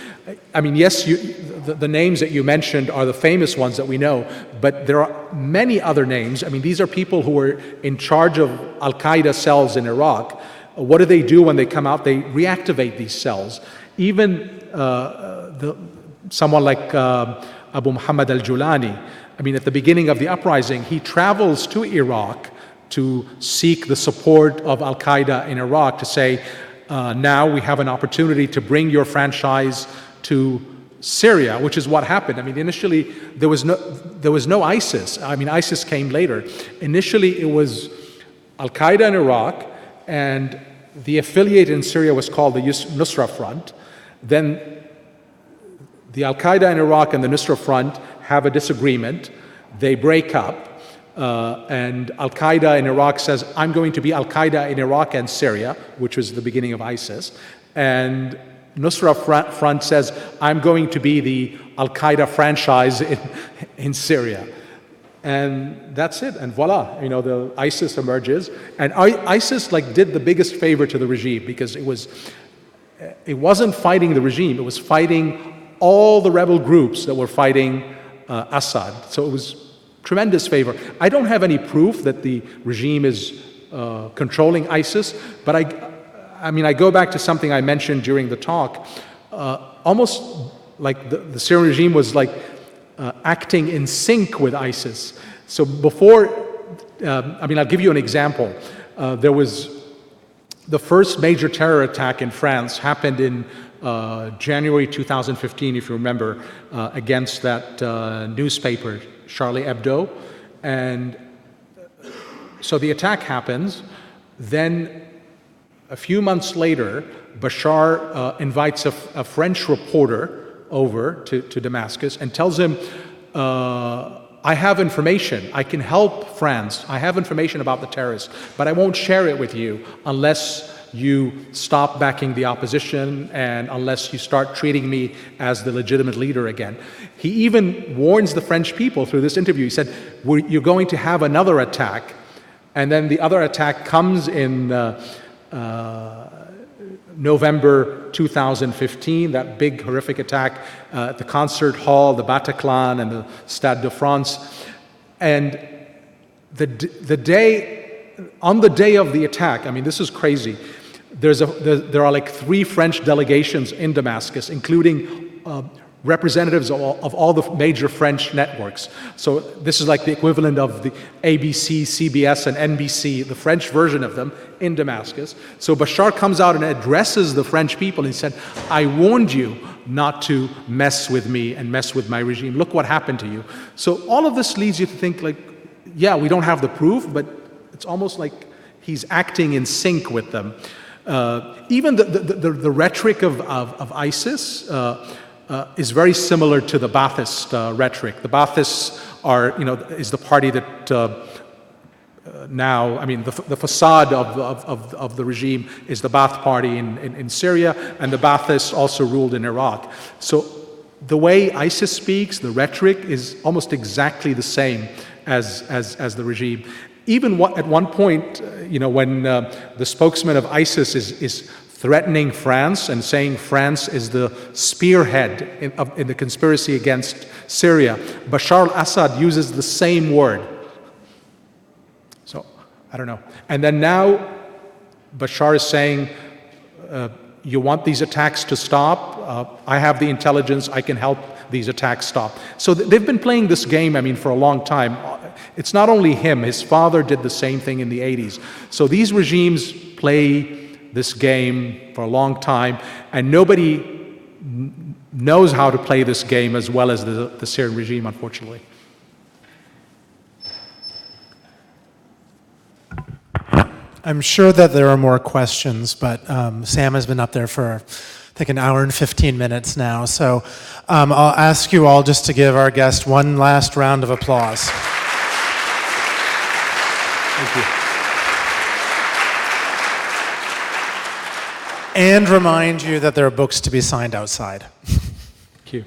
I mean, yes, the names that you mentioned are the famous ones that we know, but there are many other names. I mean, these are people who were in charge of Al-Qaeda cells in Iraq. What do they do when they come out? They reactivate these cells. Even someone like Abu Muhammad al-Julani, I mean, at the beginning of the uprising, he travels to Iraq to seek the support of Al-Qaeda in Iraq to say, now we have an opportunity to bring your franchise to Syria, which is what happened. I mean, initially, there was no ISIS. I mean, ISIS came later. Initially, it was Al-Qaeda in Iraq, and the affiliate in Syria was called the Nusra Front. Then the Al-Qaeda in Iraq and the Nusra Front have a disagreement. They break up. And Al-Qaeda in Iraq says, I'm going to be Al-Qaeda in Iraq and Syria, which was the beginning of ISIS. And Nusra Front says, I'm going to be the Al-Qaeda franchise in Syria. And that's it, and voila, the ISIS emerges. And ISIS did the biggest favor to the regime, because it wasn't fighting the regime, it was fighting all the rebel groups that were fighting Assad. So it was tremendous favor. I don't have any proof that the regime is controlling ISIS, but I go back to something I mentioned during the talk. Almost like the Syrian regime was acting in sync with ISIS. So before, I'll give you an example. There was the first major terror attack in France happened in January 2015, if you remember, against that newspaper, Charlie Hebdo. And so the attack happens. Then a few months later, Bashar invites a French reporter over to Damascus and tells him, I have information. I can help France. I have information about the terrorists, but I won't share it with you unless you stop backing the opposition and unless you start treating me as the legitimate leader again. He even warns the French people through this interview. He said, you're going to have another attack. And then the other attack comes in November 2015, that big horrific attack at the concert hall, the Bataclan and the Stade de France. And on the day of the attack, this is crazy, there are 3 French delegations in Damascus, including representatives of all the major French networks. So this is like the equivalent of the ABC, CBS, and NBC, the French version of them in Damascus. So Bashar comes out and addresses the French people. And he said, I warned you not to mess with me and mess with my regime. Look what happened to you. So all of this leads you to think yeah, we don't have the proof, but it's almost like he's acting in sync with them. Even the rhetoric of ISIS is very similar to the Ba'athist rhetoric. The Ba'athists is the party that now, the facade of the regime is the Ba'ath party in Syria, and the Ba'athists also ruled in Iraq. So the way ISIS speaks, the rhetoric is almost exactly the same as the regime. Even at one point, when the spokesman of ISIS is threatening France and saying France is the spearhead in the conspiracy against Syria, Bashar al-Assad uses the same word. So, I don't know. And then now, Bashar is saying, you want these attacks to stop? I have the intelligence, I can help these attacks stop. So they've been playing this game, for a long time. It's not only him, his father did the same thing in the 80s. So these regimes play this game for a long time, and nobody knows how to play this game as well as the Syrian regime, unfortunately. I'm sure that there are more questions, but Sam has been up there for, I think, an hour and 15 minutes now. So I'll ask you all just to give our guest one last round of applause. Thank you. And remind you that there are books to be signed outside. Thank you.